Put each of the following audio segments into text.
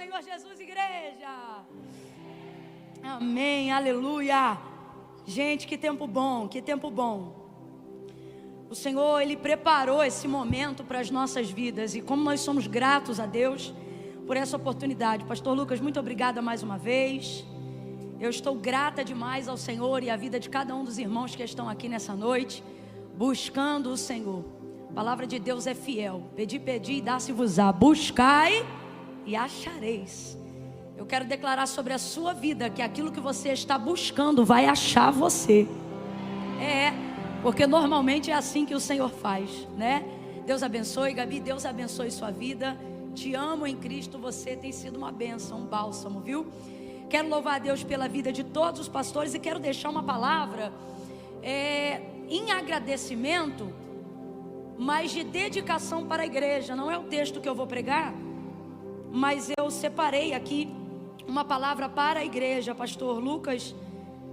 Senhor Jesus, igreja. Amém, aleluia. Gente, que tempo bom, que tempo bom. O Senhor, Ele preparou esse momento para as nossas vidas. E como nós somos gratos a Deus por essa oportunidade. Pastor Lucas, muito obrigada mais uma vez. Eu estou grata demais ao Senhor e à vida de cada um dos irmãos que estão aqui nessa noite, buscando o Senhor. A palavra de Deus é fiel. Pedi e dá-se-vos-á. Buscai e achareis. Eu quero declarar sobre a sua vida que aquilo que você está buscando vai achar você. Porque normalmente é assim que o Senhor faz, né? Deus abençoe, Gabi, Deus abençoe sua vida. Te amo em Cristo, você tem sido uma bênção, um bálsamo, viu? Quero louvar a Deus pela vida de todos os pastores e quero deixar uma palavra em agradecimento, mas de dedicação para a igreja. Não é o texto que eu vou pregar, mas eu separei aqui uma palavra para a igreja. Pastor Lucas,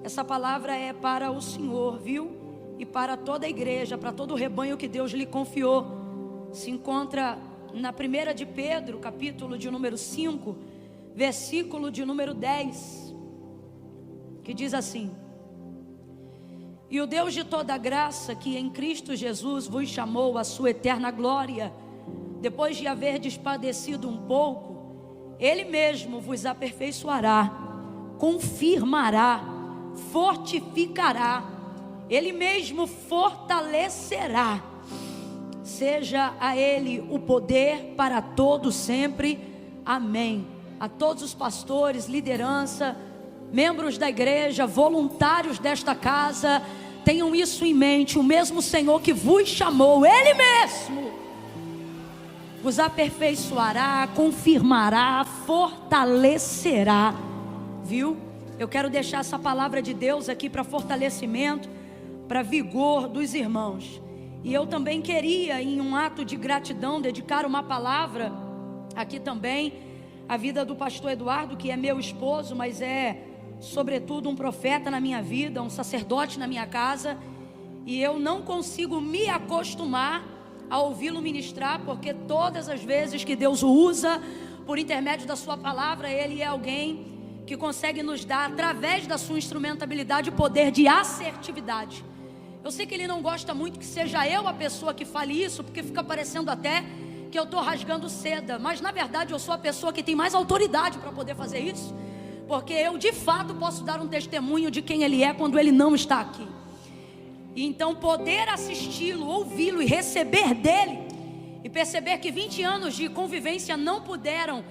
essa palavra é para o Senhor, viu? E para toda a igreja, para todo o rebanho que Deus lhe confiou. Se encontra na 1 de Pedro, capítulo de número 5, versículo de número 10, que diz assim: e o Deus de toda graça, que em Cristo Jesus vos chamou à sua eterna glória, depois de haverdes padecido um pouco, Ele mesmo vos aperfeiçoará, confirmará, fortificará, Ele mesmo fortalecerá. Seja a Ele o poder para todo sempre. Amém. A todos os pastores, liderança, membros da igreja, voluntários desta casa, tenham isso em mente. O mesmo Senhor que vos chamou, Ele mesmo vos aperfeiçoará, confirmará, fortalecerá. Viu? Eu quero deixar essa palavra de Deus aqui para fortalecimento, para vigor dos irmãos. E eu também queria, em um ato de gratidão, dedicar uma palavra aqui também à vida do pastor Eduardo, que é meu esposo, mas é sobretudo um profeta na minha vida, um sacerdote na minha casa. E eu não consigo me acostumar a ouvi-lo ministrar, porque todas as vezes que Deus o usa por intermédio da sua palavra, Ele é alguém que consegue nos dar, através da sua instrumentabilidade, o poder de assertividade. Eu sei que Ele não gosta muito que seja eu a pessoa que fale isso, porque fica parecendo até que eu estou rasgando seda, mas na verdade eu sou a pessoa que tem mais autoridade para poder fazer isso, porque eu de fato posso dar um testemunho de quem Ele é quando Ele não está aqui. E então poder assisti-lo, ouvi-lo e receber dele, e perceber que 20 anos de convivência não puderam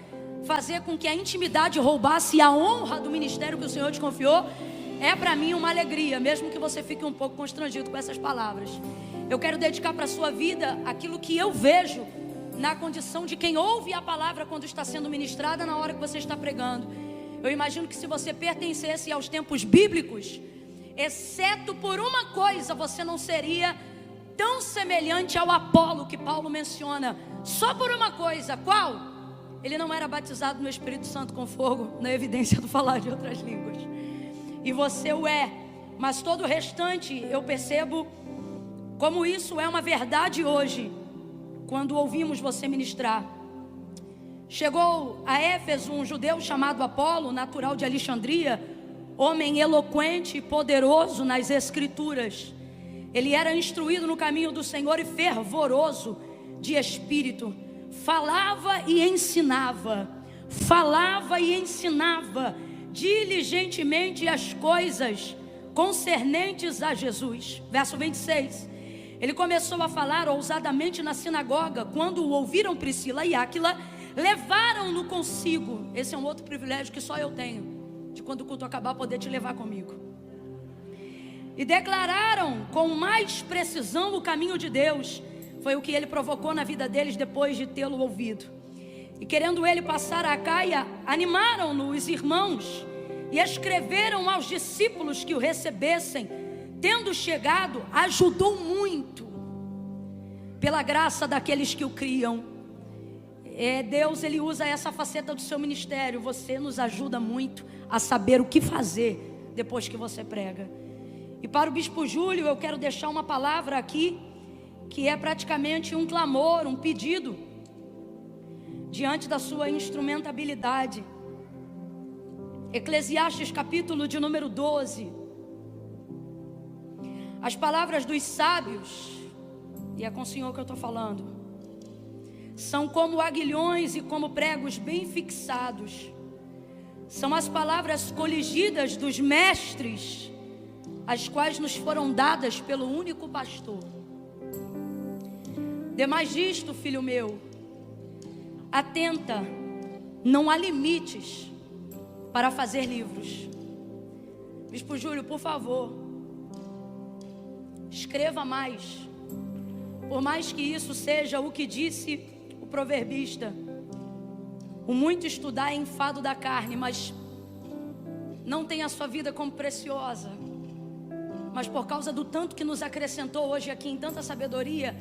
fazer com que a intimidade roubasse a honra do ministério que o Senhor te confiou, é para mim uma alegria, mesmo que você fique um pouco constrangido com essas palavras. Eu quero dedicar para a sua vida aquilo que eu vejo na condição de quem ouve a palavra quando está sendo ministrada, na hora que você está pregando. Eu imagino que se você pertencesse aos tempos bíblicos, exceto por uma coisa, você não seria tão semelhante ao Apolo que Paulo menciona. Só por uma coisa, qual? Ele não era batizado no Espírito Santo com fogo, na evidência do falar de outras línguas. E você o é, mas todo o restante eu percebo como isso é uma verdade hoje, quando ouvimos você ministrar. Chegou a Éfeso um judeu chamado Apolo, natural de Alexandria, homem eloquente e poderoso nas escrituras. Ele era instruído no caminho do Senhor e fervoroso de espírito. Falava e ensinava diligentemente as coisas concernentes a Jesus. Verso 26. Ele começou a falar ousadamente na sinagoga. Quando o ouviram Priscila e Áquila, levaram-no consigo. Esse é um outro privilégio que só eu tenho, de quando o culto acabar poder te levar comigo. E declararam com mais precisão o caminho de Deus. Foi o que ele provocou na vida deles depois de tê-lo ouvido. E querendo ele passar a Acaia, animaram-no os irmãos e escreveram aos discípulos que o recebessem. Tendo chegado, ajudou muito pela graça daqueles que o criam. Deus, Ele usa essa faceta do seu ministério. Você nos ajuda muito a saber o que fazer depois que você prega. E para o Bispo Júlio, eu quero deixar uma palavra aqui, que é praticamente um clamor, um pedido. diante da sua instrumentabilidade. Eclesiastes capítulo de número 12. As palavras dos sábios, e é com o Senhor que eu estou falando, são como aguilhões e como pregos bem fixados. São as palavras coligidas dos mestres, as quais nos foram dadas pelo único pastor. Demais disto, filho meu, atenta, não há limites para fazer livros. Bispo Júlio, por favor, escreva mais. Por mais que isso seja o que disse o proverbista: o muito estudar é enfado da carne, mas não tenha a sua vida como preciosa. Mas por causa do tanto que nos acrescentou hoje aqui em tanta sabedoria,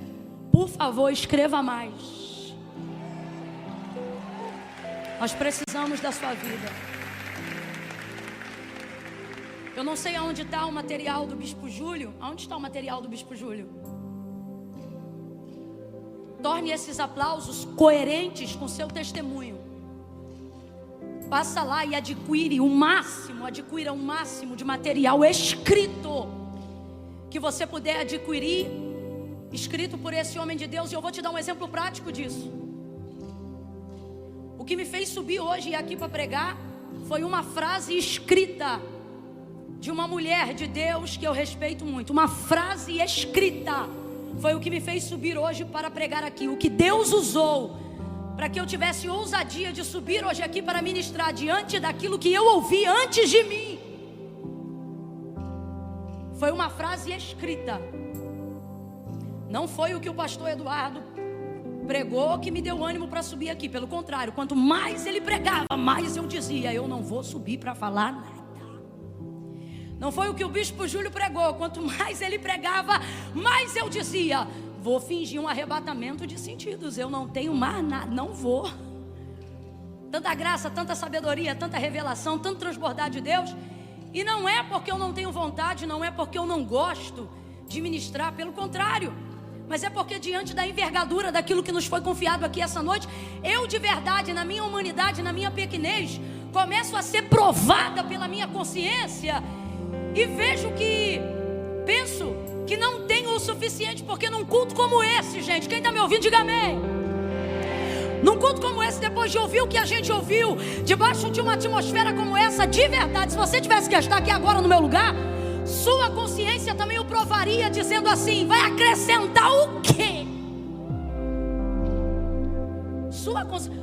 por favor, escreva mais. Nós precisamos da sua vida. Eu não sei aonde está o material do Bispo Júlio. Aonde está o material do Bispo Júlio? Torne esses aplausos coerentes com seu testemunho. Passa lá e adquira o máximo de material escrito que você puder adquirir, escrito por esse homem de Deus. E eu vou te dar um exemplo prático disso. O que me fez subir hoje e aqui para pregar foi uma frase escrita de uma mulher de Deus que eu respeito muito. Uma frase escrita foi o que me fez subir hoje para pregar aqui. O que Deus usou para que eu tivesse ousadia de subir hoje aqui para ministrar diante daquilo que eu ouvi antes de mim, foi uma frase escrita. Não foi o que o pastor Eduardo pregou que me deu ânimo para subir aqui. Pelo contrário, quanto mais ele pregava, mais eu dizia: eu não vou subir para falar nada. Não foi o que o Bispo Júlio pregou. Quanto mais ele pregava, mais eu dizia: vou fingir um arrebatamento de sentidos. Eu não tenho mais nada, não vou. Tanta graça, tanta sabedoria, tanta revelação, tanto transbordar de Deus. E não é porque eu não tenho vontade, não é porque eu não gosto de ministrar, pelo contrário. Mas é porque diante da envergadura daquilo que nos foi confiado aqui essa noite, eu de verdade, na minha humanidade, na minha pequenez, começo a ser provada pela minha consciência. E penso que não tenho o suficiente, porque num culto como esse, gente, quem está me ouvindo, diga amém. Num culto como esse, depois de ouvir o que a gente ouviu, debaixo de uma atmosfera como essa, de verdade, se você tivesse que estar aqui agora no meu lugar, sua consciência também o provaria, dizendo assim: vai acrescentar o quê?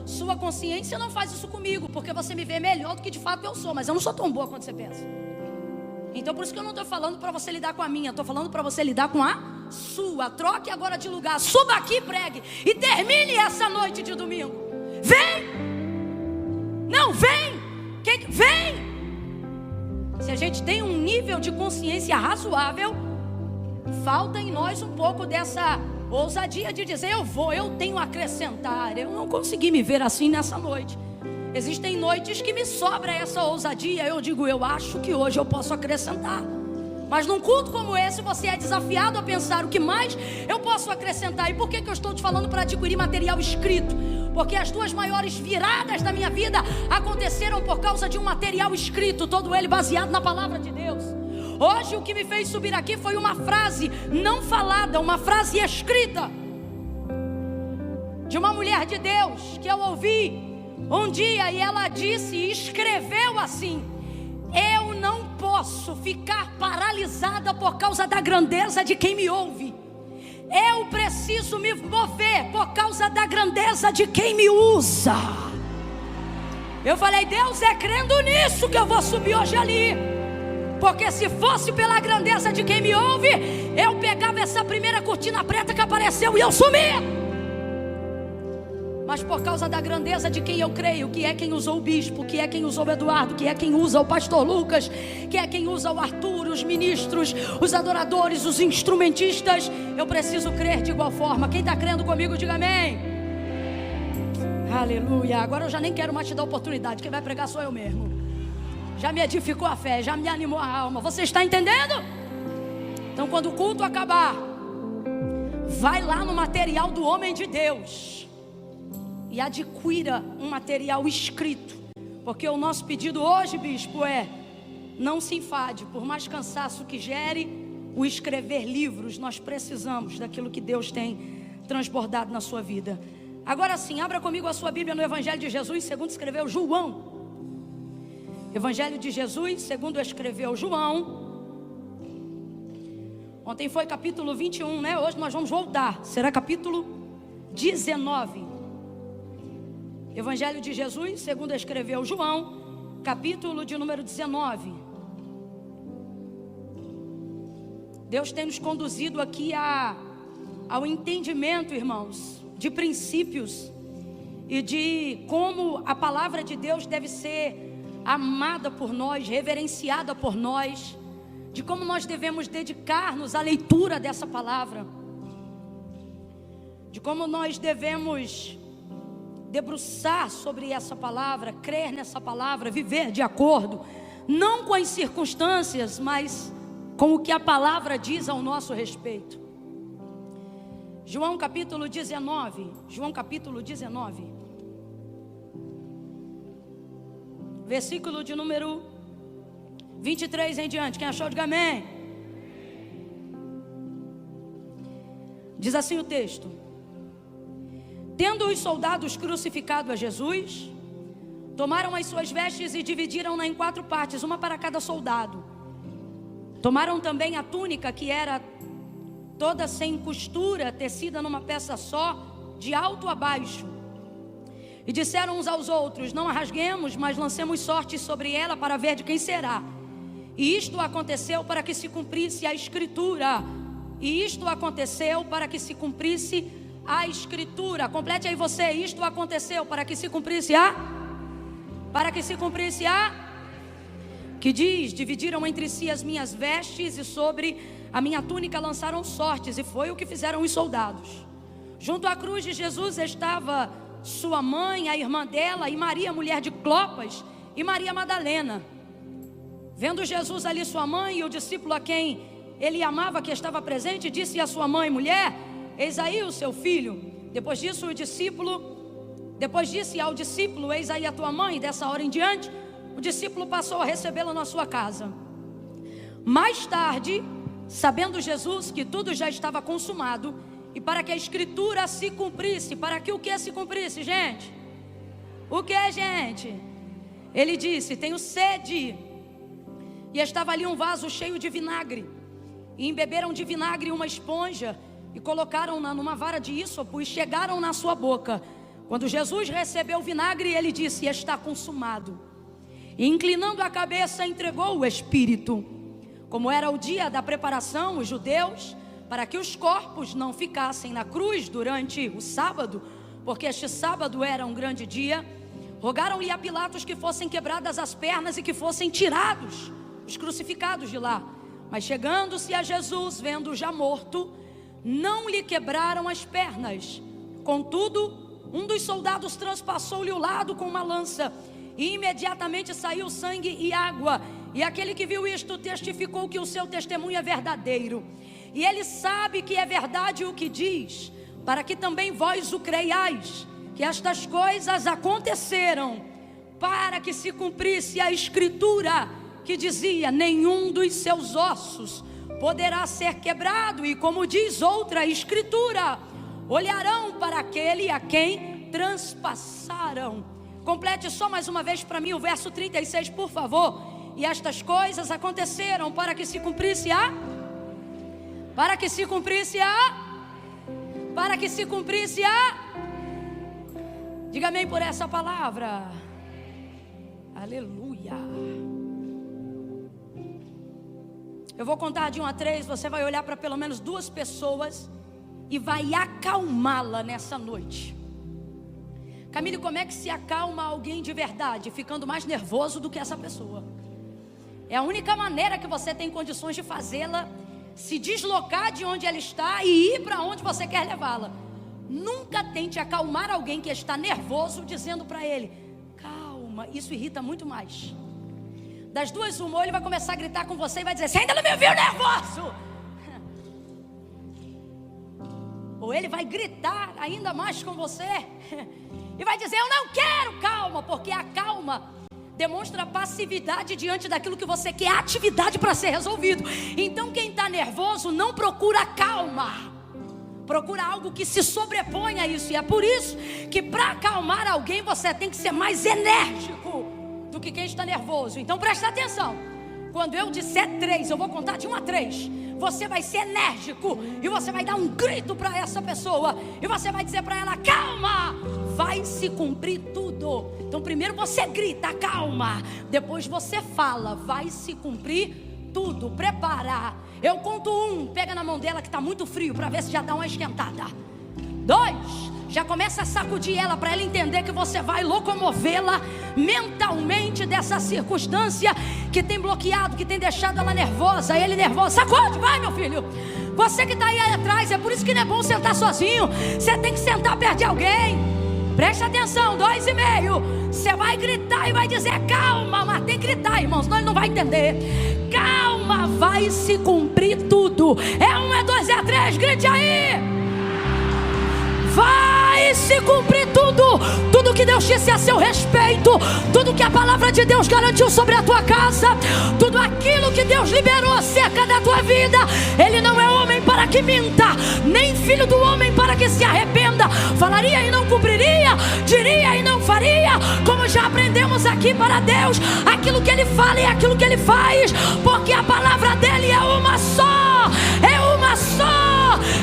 Sua consciência não faz isso comigo, porque você me vê melhor do que de fato eu sou, mas eu não sou tão boa quanto você pensa. Então por isso que eu não estou falando para você lidar com a minha, estou falando para você lidar com a sua. Troque agora de lugar, suba aqui, pregue e termine essa noite de domingo. Vem! Não, vem! Vem! Se a gente tem um nível de consciência razoável, falta em nós um pouco dessa ousadia de dizer: eu tenho a acrescentar. Eu não consegui me ver assim nessa noite. Existem noites que me sobra essa ousadia. Eu digo: eu acho que hoje eu posso acrescentar. Mas num culto como esse, você é desafiado a pensar: o que mais eu posso acrescentar? E por que eu estou te falando para adquirir material escrito? Porque as duas maiores viradas da minha vida aconteceram por causa de um material escrito, todo ele baseado na palavra de Deus. Hoje o que me fez subir aqui foi uma frase não falada, uma frase escrita de uma mulher de Deus que eu ouvi um dia, e ela disse e escreveu assim: eu não posso ficar paralisada por causa da grandeza de quem me ouve. Eu preciso me mover por causa da grandeza de quem me usa. Eu falei: Deus, é crendo nisso que eu vou subir hoje ali. Porque se fosse pela grandeza de quem me ouve, eu pegava essa primeira cortina preta que apareceu e eu sumia. Mas por causa da grandeza de quem eu creio, que é quem usou o bispo, que é quem usou o Eduardo, que é quem usa o pastor Lucas, que é quem usa o Arthur, os ministros, os adoradores, os instrumentistas, eu preciso crer de igual forma. Quem está crendo comigo, diga amém. Aleluia. Agora eu já nem quero mais te dar oportunidade. Quem vai pregar sou eu mesmo. Já me edificou a fé, já me animou a alma. Você está entendendo? Então quando o culto acabar, vai lá no material do homem de Deus. e adquira um material escrito, porque o nosso pedido hoje, bispo, é: não se enfade, por mais cansaço que gere o escrever livros, nós precisamos daquilo que Deus tem transbordado na sua vida. Agora sim, abra comigo a sua Bíblia no Evangelho de Jesus, segundo escreveu João. Evangelho de Jesus, segundo escreveu João. Ontem foi capítulo 21, né? Hoje nós vamos voltar, será capítulo 19. Evangelho de Jesus, segundo escreveu João, capítulo de número 19. Deus tem nos conduzido aqui ao entendimento, irmãos, de princípios e de como a palavra de Deus deve ser amada por nós, reverenciada por nós, de como nós devemos dedicar-nos à leitura dessa palavra, de como nós devemos debruçar sobre essa palavra, crer nessa palavra, viver de acordo, não com as circunstâncias, mas com o que a palavra diz ao nosso respeito. João capítulo 19, João capítulo 19, versículo de número 23 em diante. Quem achou, diga amém. Diz assim o texto: tendo os soldados crucificado a Jesus, tomaram as suas vestes e dividiram-na em 4 partes, uma para cada soldado. Tomaram também a túnica, que era toda sem costura, tecida numa peça só, de alto a baixo. E disseram uns aos outros: não a rasguemos, mas lancemos sortes sobre ela para ver de quem será. E isto aconteceu para que se cumprisse a Escritura. E isto aconteceu para que se cumprisse a Escritura. Complete aí você: isto aconteceu para que se cumprisse a... Para que se cumprisse a... Que diz: dividiram entre si as minhas vestes e sobre a minha túnica lançaram sortes. E foi o que fizeram os soldados. Junto à cruz de Jesus estava sua mãe, a irmã dela, e Maria, mulher de Clopas, e Maria Madalena. Vendo Jesus ali sua mãe e o discípulo a quem ele amava, que estava presente, disse à sua mãe: mulher, eis aí o seu filho. Depois disse ao discípulo: eis aí a tua mãe. Dessa hora em diante, o discípulo passou a recebê-la na sua casa. Mais tarde, sabendo Jesus que tudo já estava consumado, e para que a Escritura se cumprisse, para que o que se cumprisse, gente? O que, gente? Ele disse: tenho sede. E estava ali um vaso cheio de vinagre, e embeberam de vinagre uma esponja, e colocaram-na numa vara de ísopo, e chegaram na sua boca. Quando Jesus recebeu o vinagre, ele disse: está consumado. E inclinando a cabeça, entregou o Espírito. Como era o dia da preparação, os judeus, para que os corpos não ficassem na cruz durante o sábado, porque este sábado era um grande dia, rogaram-lhe a Pilatos que fossem quebradas as pernas e que fossem tirados os crucificados de lá. Mas chegando-se a Jesus, vendo já morto, não lhe quebraram as pernas. Contudo, um dos soldados transpassou-lhe o lado com uma lança, e imediatamente saiu sangue e água. E aquele que viu isto testificou que o seu testemunho é verdadeiro. E ele sabe que é verdade o que diz, para que também vós o creiais, que estas coisas aconteceram, para que se cumprisse a Escritura, que dizia: nenhum dos seus ossos poderá ser quebrado. E como diz outra Escritura: olharão para aquele a quem transpassaram. Complete só mais uma vez para mim o verso 36, por favor. E estas coisas aconteceram para que se cumprisse a... Para que se cumprisse a... Para que se cumprisse a... Diga amém por essa palavra. Aleluia. Eu vou contar de 1 a 3. Você vai olhar para pelo menos 2 pessoas e vai acalmá-la nessa noite. Camille, como é que se acalma alguém de verdade? Ficando mais nervoso do que essa pessoa. É a única maneira que você tem condições de fazê-la se deslocar de onde ela está e ir para onde você quer levá-la. Nunca tente acalmar alguém que está nervoso dizendo para ele: calma. Isso irrita muito mais. Das duas uma, ou ele vai começar a gritar com você e vai dizer: você ainda não me viu nervoso? Ou ele vai gritar ainda mais com você e vai dizer: eu não quero calma, porque a calma demonstra passividade diante daquilo que você quer, atividade para ser resolvido. Então quem está nervoso não procura calma, procura algo que se sobreponha a isso. E é por isso que para acalmar alguém você tem que ser mais enérgico do que quem está nervoso. Então presta atenção, quando eu disser 3, eu vou contar de 1 a 3. Você vai ser enérgico e você vai dar um grito para essa pessoa e você vai dizer para ela: calma, vai se cumprir tudo. Então primeiro você grita: calma. Depois você fala: vai se cumprir tudo. Prepara. Eu conto 1, pega na mão dela que está muito frio, para ver se já dá uma esquentada. 2, já começa a sacudir ela, para ela entender que você vai locomovê-la mentalmente dessa circunstância que tem bloqueado, que tem deixado ela nervosa, ele nervoso. Sacode, vai meu filho. Você que está aí atrás, é por isso que não é bom sentar sozinho. Você tem que sentar perto de alguém. Presta atenção, 2,5. Você vai gritar e vai dizer: calma, mas tem que gritar, irmãos, senão ele não vai entender. Calma, vai se cumprir tudo. É 1, é 2, é 3, grite aí. Vai se cumprir tudo. Tudo que Deus disse a seu respeito, tudo que a palavra de Deus garantiu sobre a tua casa, tudo aquilo que Deus liberou acerca da tua vida. Ele não é homem para que minta, nem filho do homem para que se arrependa. Falaria e não cumpriria, diria e não faria. Como já aprendemos aqui, para Deus, aquilo que Ele fala e aquilo que Ele faz, porque a palavra dEle é uma só, é uma só.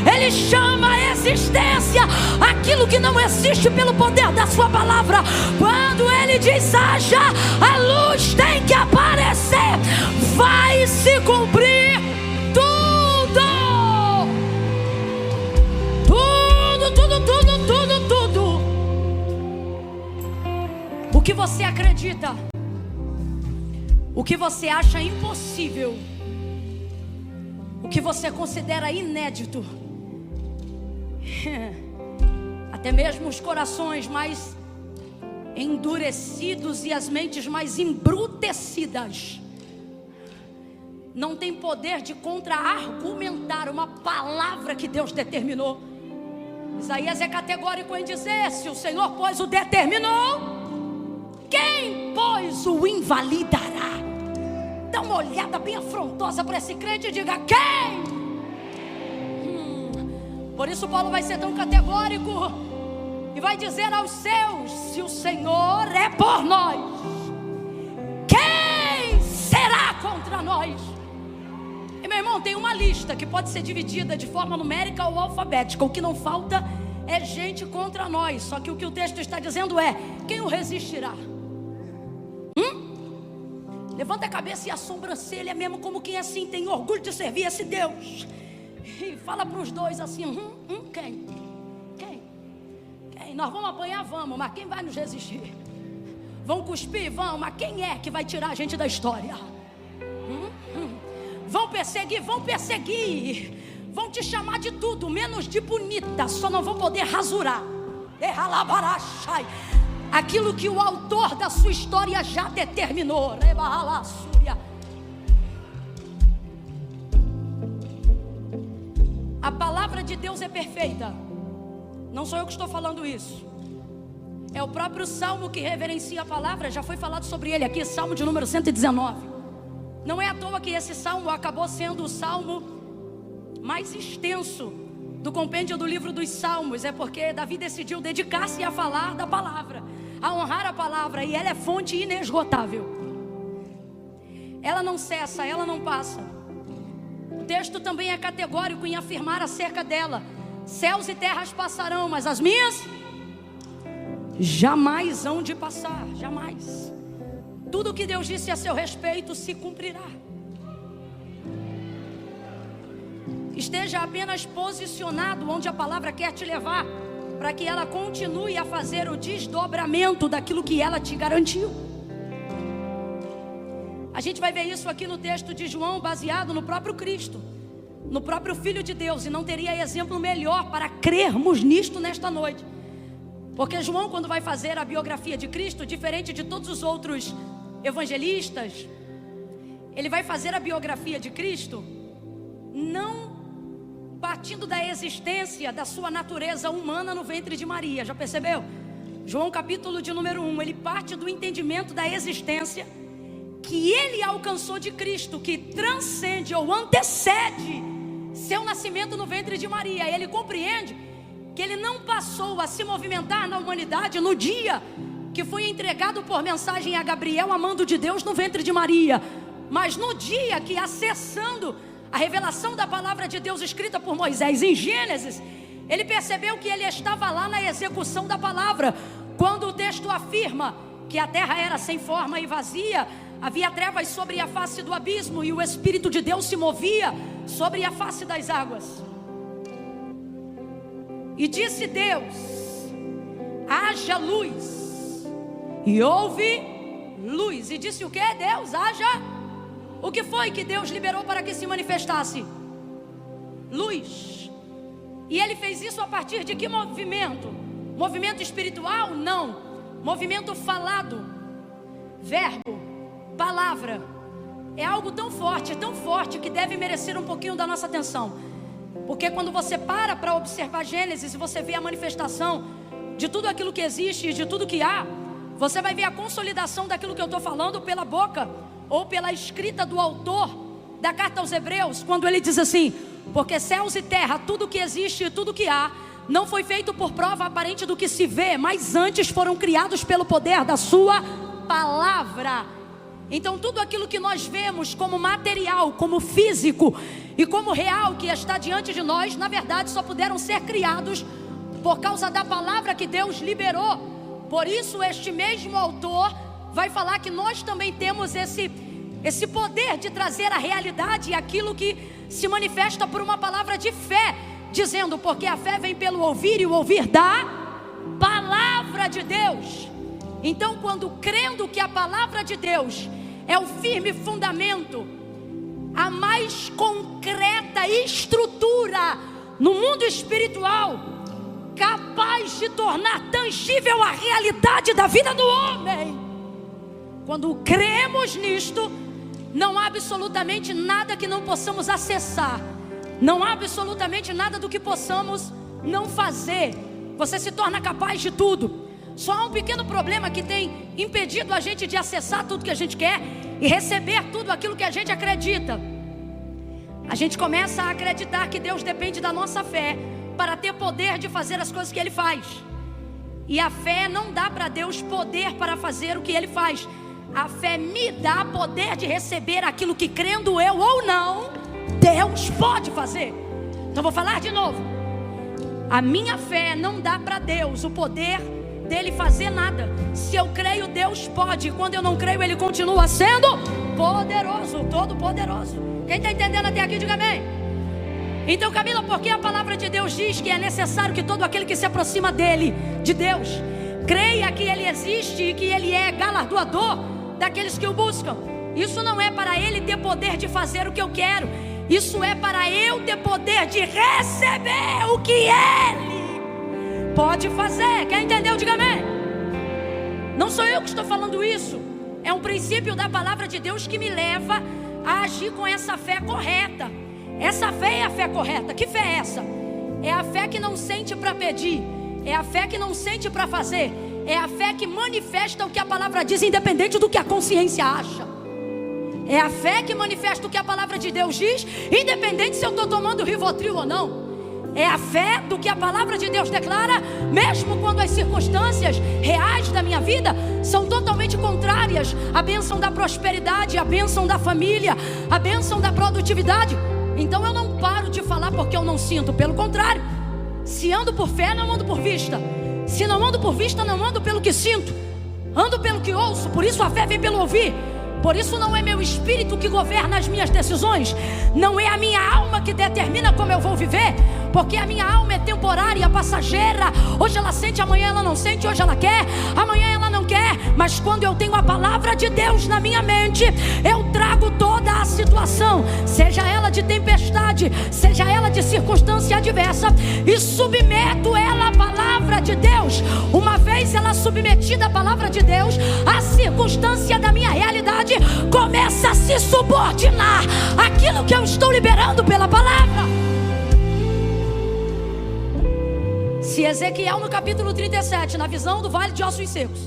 Ele chama a existência aquilo que não existe pelo poder da sua palavra. Quando Ele diz haja, a luz tem que aparecer. Vai se cumprir tudo. Tudo, tudo, tudo, tudo, tudo. O que você acredita, o que você acha impossível, o que você considera inédito, até mesmo os corações mais endurecidos e as mentes mais embrutecidas não tem poder de contra-argumentar uma palavra que Deus determinou. Isaías é categórico em dizer: se o Senhor, pois, o determinou, quem, pois, o invalidará? Dá uma olhada bem afrontosa para esse crente e diga: quem? Por isso Paulo vai ser tão categórico e vai dizer aos seus: se o Senhor é por nós, quem será contra nós? E meu irmão, tem uma lista que pode ser dividida de forma numérica ou alfabética. O que não falta é gente contra nós. Só que o que o texto está dizendo é: quem o resistirá? Levanta a cabeça e a sobrancelha mesmo, como quem assim tem orgulho de servir esse Deus. E fala para os dois assim: quem? Quem? Quem? Nós vamos apanhar, vamos, mas quem vai nos resistir? Vão cuspir, vão, mas quem é que vai tirar a gente da história? Vão perseguir, vão perseguir. Vão te chamar de tudo, menos de bonita. Só não vão poder rasurar aquilo que o autor da sua história já determinou. A palavra de Deus é perfeita. Não sou eu que estou falando isso. É o próprio Salmo que reverencia a palavra. Já foi falado sobre ele aqui, Salmo de número 119. Não é à toa que esse Salmo acabou sendo o Salmo mais extenso do compêndio do livro dos Salmos. É porque Davi decidiu dedicar-se a falar da palavra, a honrar a palavra. E ela é fonte inesgotável. Ela não cessa, ela não passa. O texto também é categórico em afirmar acerca dela: céus e terras passarão, mas as minhas jamais hão de passar, jamais. Tudo que Deus disse a seu respeito se cumprirá. Esteja apenas posicionado onde a palavra quer te levar, para que ela continue a fazer o desdobramento daquilo que ela te garantiu. A gente vai ver isso aqui no texto de João, baseado no próprio Cristo, no próprio Filho de Deus. E não teria exemplo melhor para crermos nisto nesta noite. Porque João, quando vai fazer a biografia de Cristo, diferente de todos os outros evangelistas, ele vai fazer a biografia de Cristo não partindo da existência da sua natureza humana no ventre de Maria. Já percebeu? João capítulo de número 1, ele parte do entendimento da existência que ele alcançou de Cristo, que transcende ou antecede seu nascimento no ventre de Maria. Ele compreende que ele não passou a se movimentar na humanidade no dia que foi entregado por mensagem a Gabriel, a mando de Deus, no ventre de Maria, mas no dia que, acessando a revelação da palavra de Deus escrita por Moisés em Gênesis, ele percebeu que ele estava lá na execução da palavra, quando o texto afirma que a terra era sem forma e vazia, havia trevas sobre a face do abismo e o Espírito de Deus se movia sobre a face das águas. E disse Deus: haja luz, e houve luz. E disse o que? Deus, haja. O que foi que Deus liberou para que se manifestasse? Luz. E ele fez isso a partir de que movimento? Movimento espiritual? Não. Movimento falado. Verbo, palavra. É algo tão forte que deve merecer um pouquinho da nossa atenção. Porque quando você para observar Gênesis e você vê a manifestação de tudo aquilo que existe e de tudo que há, você vai ver a consolidação daquilo que eu estou falando pela boca ou pela escrita do autor da carta aos Hebreus, quando ele diz assim: porque céus e terra, tudo que existe e tudo que há, não foi feito por prova aparente do que se vê, mas antes foram criados pelo poder da sua palavra. Então tudo aquilo que nós vemos como material, como físico e como real que está diante de nós, na verdade só puderam ser criados por causa da palavra que Deus liberou. Por isso este mesmo autor vai falar que nós também temos esse poder de trazer a realidade aquilo que se manifesta por uma palavra de fé, dizendo: porque a fé vem pelo ouvir e o ouvir da palavra de Deus. Então, quando crendo que a palavra de Deus é o firme fundamento, a mais concreta estrutura no mundo espiritual, capaz de tornar tangível a realidade da vida do homem, quando cremos nisto, não há absolutamente nada que não possamos acessar, não há absolutamente nada do que possamos não fazer. Você se torna capaz de tudo. Só há um pequeno problema que tem impedido a gente de acessar tudo que a gente quer e receber tudo aquilo que a gente acredita. A gente começa a acreditar que Deus depende da nossa fé para ter poder de fazer as coisas que Ele faz. E a fé não dá para Deus poder para fazer o que Ele faz. A fé me dá poder de receber aquilo que, crendo eu ou não, Deus pode fazer. Então vou falar de novo. A minha fé não dá para Deus o poder dele fazer nada. Se eu creio, Deus pode. Quando eu não creio, Ele continua sendo poderoso, todo poderoso. Quem está entendendo até aqui, diga amém. Então, Camila, por que a palavra de Deus diz que é necessário que todo aquele que se aproxima dele, de Deus, creia que Ele existe e que Ele é galardoador daqueles que o buscam? Isso não é para Ele ter poder de fazer o que eu quero, isso é para eu ter poder de receber o que Ele pode fazer. Quem entendeu, diga amém. Não sou eu que estou falando isso, é um princípio da palavra de Deus que me leva a agir com essa fé correta. Essa fé é a fé correta. Que fé é essa? É a fé que não sente para pedir, é a fé que não sente para fazer, é a fé que manifesta o que a palavra diz, independente do que a consciência acha. É a fé que manifesta o que a palavra de Deus diz, independente se eu estou tomando Rivotril ou não. É a fé do que a palavra de Deus declara, mesmo quando as circunstâncias reais da minha vida são totalmente contrárias à bênção da prosperidade, à bênção da família, à bênção da produtividade. Então eu não paro de falar porque eu não sinto. Pelo contrário, se ando por fé, não ando por vista. Se não ando por vista, não ando pelo que sinto, ando pelo que ouço. Por isso a fé vem pelo ouvir. Por isso não é meu espírito que governa as minhas decisões, não é a minha alma que determina como eu vou viver, porque a minha alma é temporária, passageira. Hoje ela sente, amanhã ela não sente. Hoje ela quer, amanhã ela não quer. Mas quando eu tenho a palavra de Deus na minha mente, eu trago toda a situação, seja ela de tempestade, seja ela de circunstância adversa, e submeto ela à palavra de Deus. Uma vez ela submetida à palavra de Deus, a circunstância da minha realidade começa a se subordinar àquilo que eu estou liberando pela palavra. Se Se Ezequiel no capítulo 37, na visão do vale de ossos secos,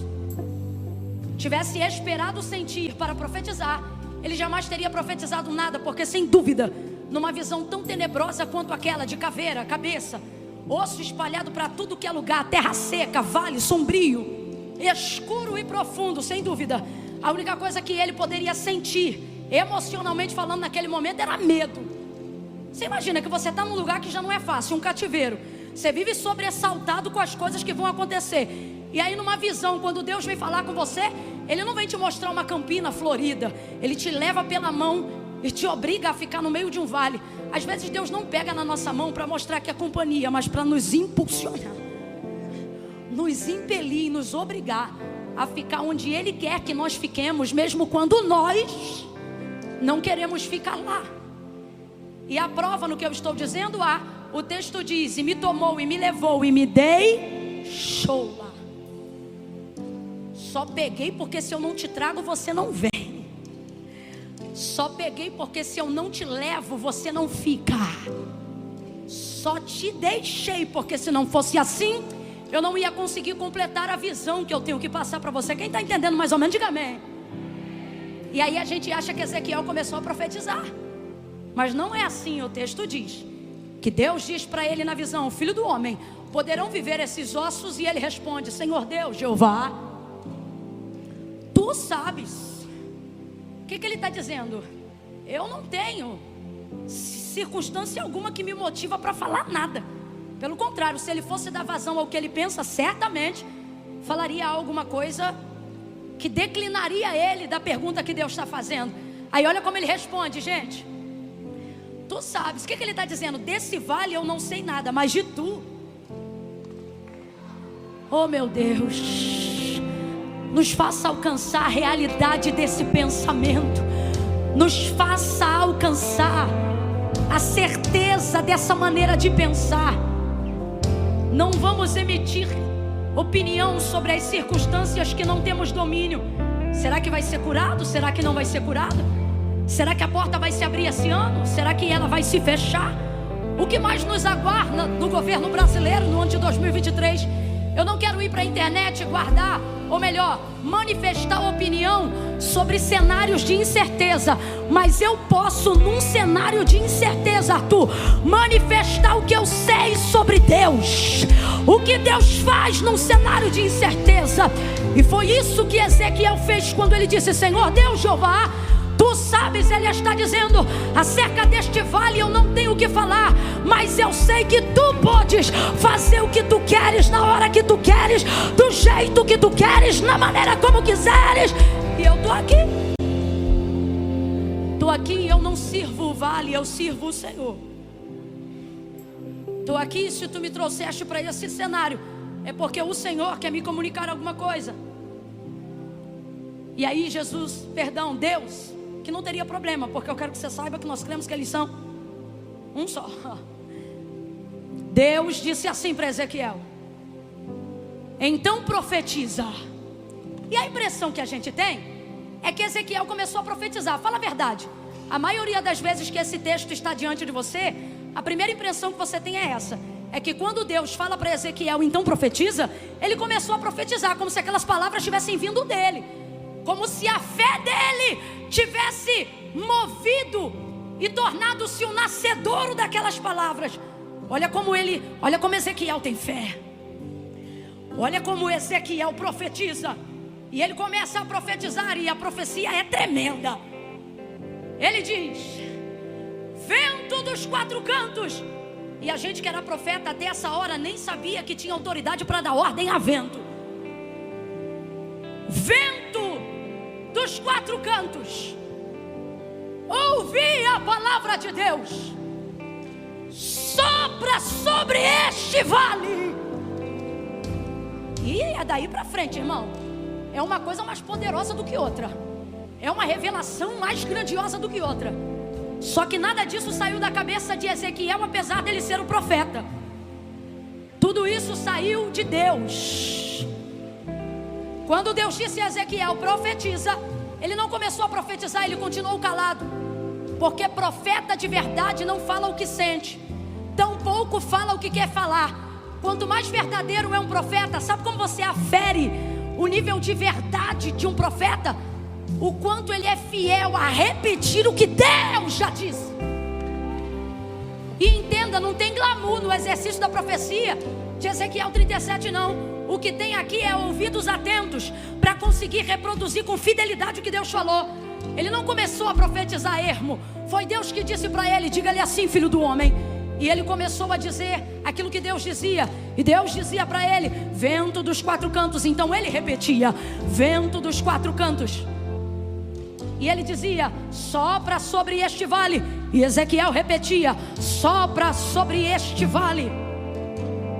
tivesse esperado sentir para profetizar, ele jamais teria profetizado nada, porque sem dúvida, numa visão tão tenebrosa quanto aquela de caveira, cabeça, osso espalhado para tudo que é lugar, terra seca, vale sombrio, escuro e profundo, sem dúvida, a única coisa que ele poderia sentir, emocionalmente falando naquele momento, era medo. Você imagina que você está num lugar que já não é fácil, um cativeiro. Você vive sobressaltado com as coisas que vão acontecer. E aí numa visão, quando Deus vem falar com você, Ele não vem te mostrar uma campina florida. Ele te leva pela mão e te obriga a ficar no meio de um vale. Às vezes Deus não pega na nossa mão para mostrar que é companhia, mas para nos impulsionar, nos impelir, nos obrigar a ficar onde Ele quer que nós fiquemos, mesmo quando nós não queremos ficar lá. E a prova no que eu estou dizendo, o texto diz: e me tomou, e me levou, e me deixou lá. Só peguei porque se eu não te trago, você não vem. Só peguei porque se eu não te levo, você não fica. Só te deixei porque se não fosse assim, eu não ia conseguir completar a visão que eu tenho que passar para você. Quem está entendendo mais ou menos, diga amém. E aí a gente acha que Ezequiel começou a profetizar, mas não é assim. O texto diz que Deus diz para ele na visão: filho do homem, poderão viver esses ossos? E ele responde: Senhor Deus, Jeová, tu sabes. O que ele está dizendo? Eu não tenho circunstância alguma que me motiva para falar nada. Pelo contrário, se ele fosse dar vazão ao que ele pensa, certamente falaria alguma coisa que declinaria ele da pergunta que Deus está fazendo. Aí olha como ele responde, gente. Tu sabes. O que ele está dizendo? Desse vale eu não sei nada, mas de tu. Oh meu Deus, nos faça alcançar a realidade desse pensamento. Nos faça alcançar a certeza dessa maneira de pensar. Não vamos emitir opinião sobre as circunstâncias que não temos domínio. Será que vai ser curado? Será que não vai ser curado? Será que a porta vai se abrir esse ano? Será que ela vai se fechar? O que mais nos aguarda do governo brasileiro no ano de 2023? Eu não quero ir para a internet guardar, ou melhor, manifestar opinião sobre cenários de incerteza. Mas eu posso, num cenário de incerteza, Arthur, manifestar o que eu sei sobre Deus. O que Deus faz num cenário de incerteza. E foi isso que Ezequiel fez quando ele disse: Senhor Deus, Jeová, tu sabes. Ele está dizendo: acerca deste vale eu não tenho o que falar, mas eu sei que tu podes fazer o que tu queres, na hora que tu queres, do jeito que tu queres, na maneira como quiseres. E eu estou aqui. Estou aqui e eu não sirvo o vale, eu sirvo o Senhor. Estou aqui, se tu me trouxeste para esse cenário, é porque o Senhor quer me comunicar alguma coisa. E aí Deus, que não teria problema, porque eu quero que você saiba que nós cremos que eles são um só. Deus disse assim para Ezequiel: então profetiza. E a impressão que a gente tem é que Ezequiel começou a profetizar. Fala a verdade, a maioria das vezes que esse texto está diante de você, a primeira impressão que você tem é essa: é que quando Deus fala para Ezequiel, então profetiza, ele começou a profetizar, como se aquelas palavras tivessem vindo dele, como se a fé dele tivesse movido e tornado-se o nascedouro daquelas palavras. Olha como Ezequiel tem fé. Olha como Ezequiel profetiza. E ele começa a profetizar, e a profecia é tremenda. Ele diz: vento dos quatro cantos. E a gente que era profeta até essa hora nem sabia que tinha autoridade para dar ordem a vento. Vento dos quatro cantos, ouvi a palavra de Deus, sopra sobre este vale. E é daí para frente, irmão, é uma coisa mais poderosa do que outra, é uma revelação mais grandiosa do que outra. Só que nada disso saiu da cabeça de Ezequiel, apesar dele ser um profeta. Tudo isso saiu de Deus. Quando Deus disse a Ezequiel: profetiza, ele não começou a profetizar, ele continuou calado. Porque profeta de verdade não fala o que sente, tampouco fala o que quer falar. Quanto mais verdadeiro é um profeta, sabe como você afere o nível de verdade de um profeta? O quanto ele é fiel a repetir o que Deus já disse. E entenda, não tem glamour no exercício da profecia de Ezequiel 37 não. O que tem aqui é ouvidos atentos para conseguir reproduzir com fidelidade o que Deus falou. Ele não começou a profetizar ermo. Foi Deus que disse para ele: diga-lhe assim, filho do homem. E ele começou a dizer aquilo que Deus dizia. E Deus dizia para ele: vento dos quatro cantos. Então ele repetia: vento dos quatro cantos. E ele dizia: sopra sobre este vale. E Ezequiel repetia: sopra sobre este vale.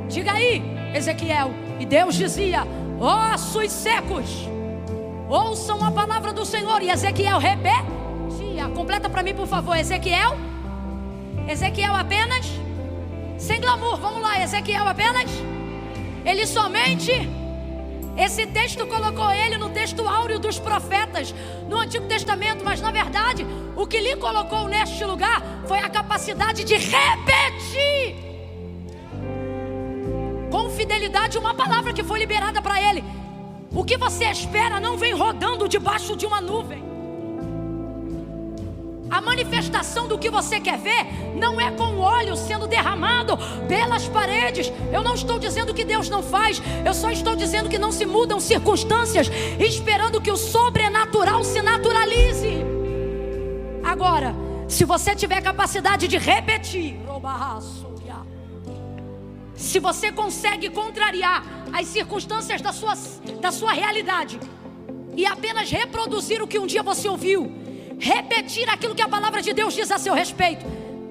Diga aí, Ezequiel. E Deus dizia: ossos secos, ouçam a palavra do Senhor. E Ezequiel repetia. Completa para mim, por favor. Ezequiel apenas, sem glamour, vamos lá. Ezequiel apenas, ele somente, esse texto colocou ele no texto áureo dos profetas no Antigo Testamento, mas na verdade o que lhe colocou neste lugar foi a capacidade de repetir com fidelidade uma palavra que foi liberada para ele. O que você espera não vem rodando debaixo de uma nuvem. A manifestação do que você quer ver não é com óleo sendo derramado pelas paredes. Eu não estou dizendo que Deus não faz. Eu só estou dizendo que não se mudam circunstâncias esperando que o sobrenatural se naturalize. Agora, se você tiver capacidade de repetir, se você consegue contrariar as circunstâncias da sua realidade e apenas reproduzir o que um dia você ouviu, repetir aquilo que a palavra de Deus diz a seu respeito,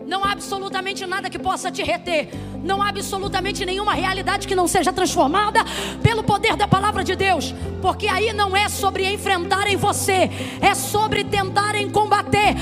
não há absolutamente nada que possa te reter. Não há absolutamente nenhuma realidade que não seja transformada pelo poder da palavra de Deus. Porque aí não é sobre enfrentarem você, é sobre tentarem combater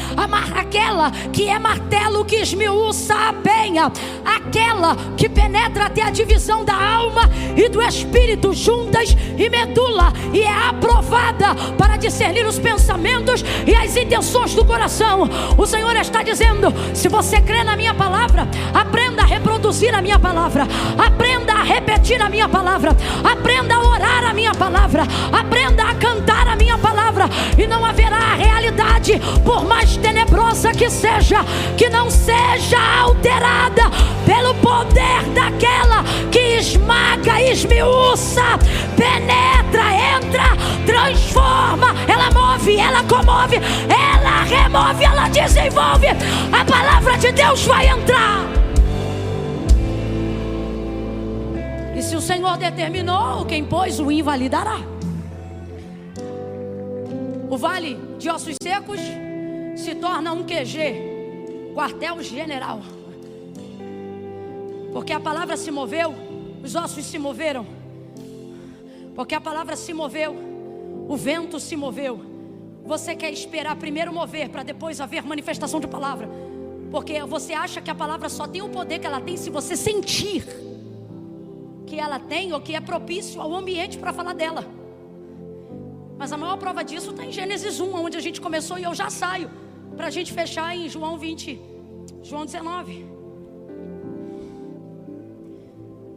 aquela que é martelo que esmiuça a penha, aquela que penetra até a divisão da alma e do espírito, juntas e medula, e é aprovada para discernir os pensamentos e as intenções do coração. O Senhor está dizendo: se você crê na minha palavra, aprenda a reproduzir a minha palavra, aprenda a repetir a minha palavra, aprenda a orar a minha palavra, aprenda a cantar a minha palavra, e não haverá realidade, por mais tenebrosa que seja, que não seja alterada pelo poder daquela que esmaga, esmiuça, penetra, entra, transforma, ela move, ela comove, ela remove, ela desenvolve. A palavra de Deus vai entrar. E se o Senhor determinou, quem pôs o invalidará. O vale de ossos secos se torna um QG, quartel-general. Porque a palavra se moveu, os ossos se moveram. Porque a palavra se moveu, o vento se moveu. Você quer esperar primeiro mover para depois haver manifestação de palavra. Porque você acha que a palavra só tem o poder que ela tem se você sentir que ela tem, ou que é propício ao ambiente para falar dela. Mas a maior prova disso está em Gênesis 1, onde a gente começou, e eu já saio para a gente fechar em João 19.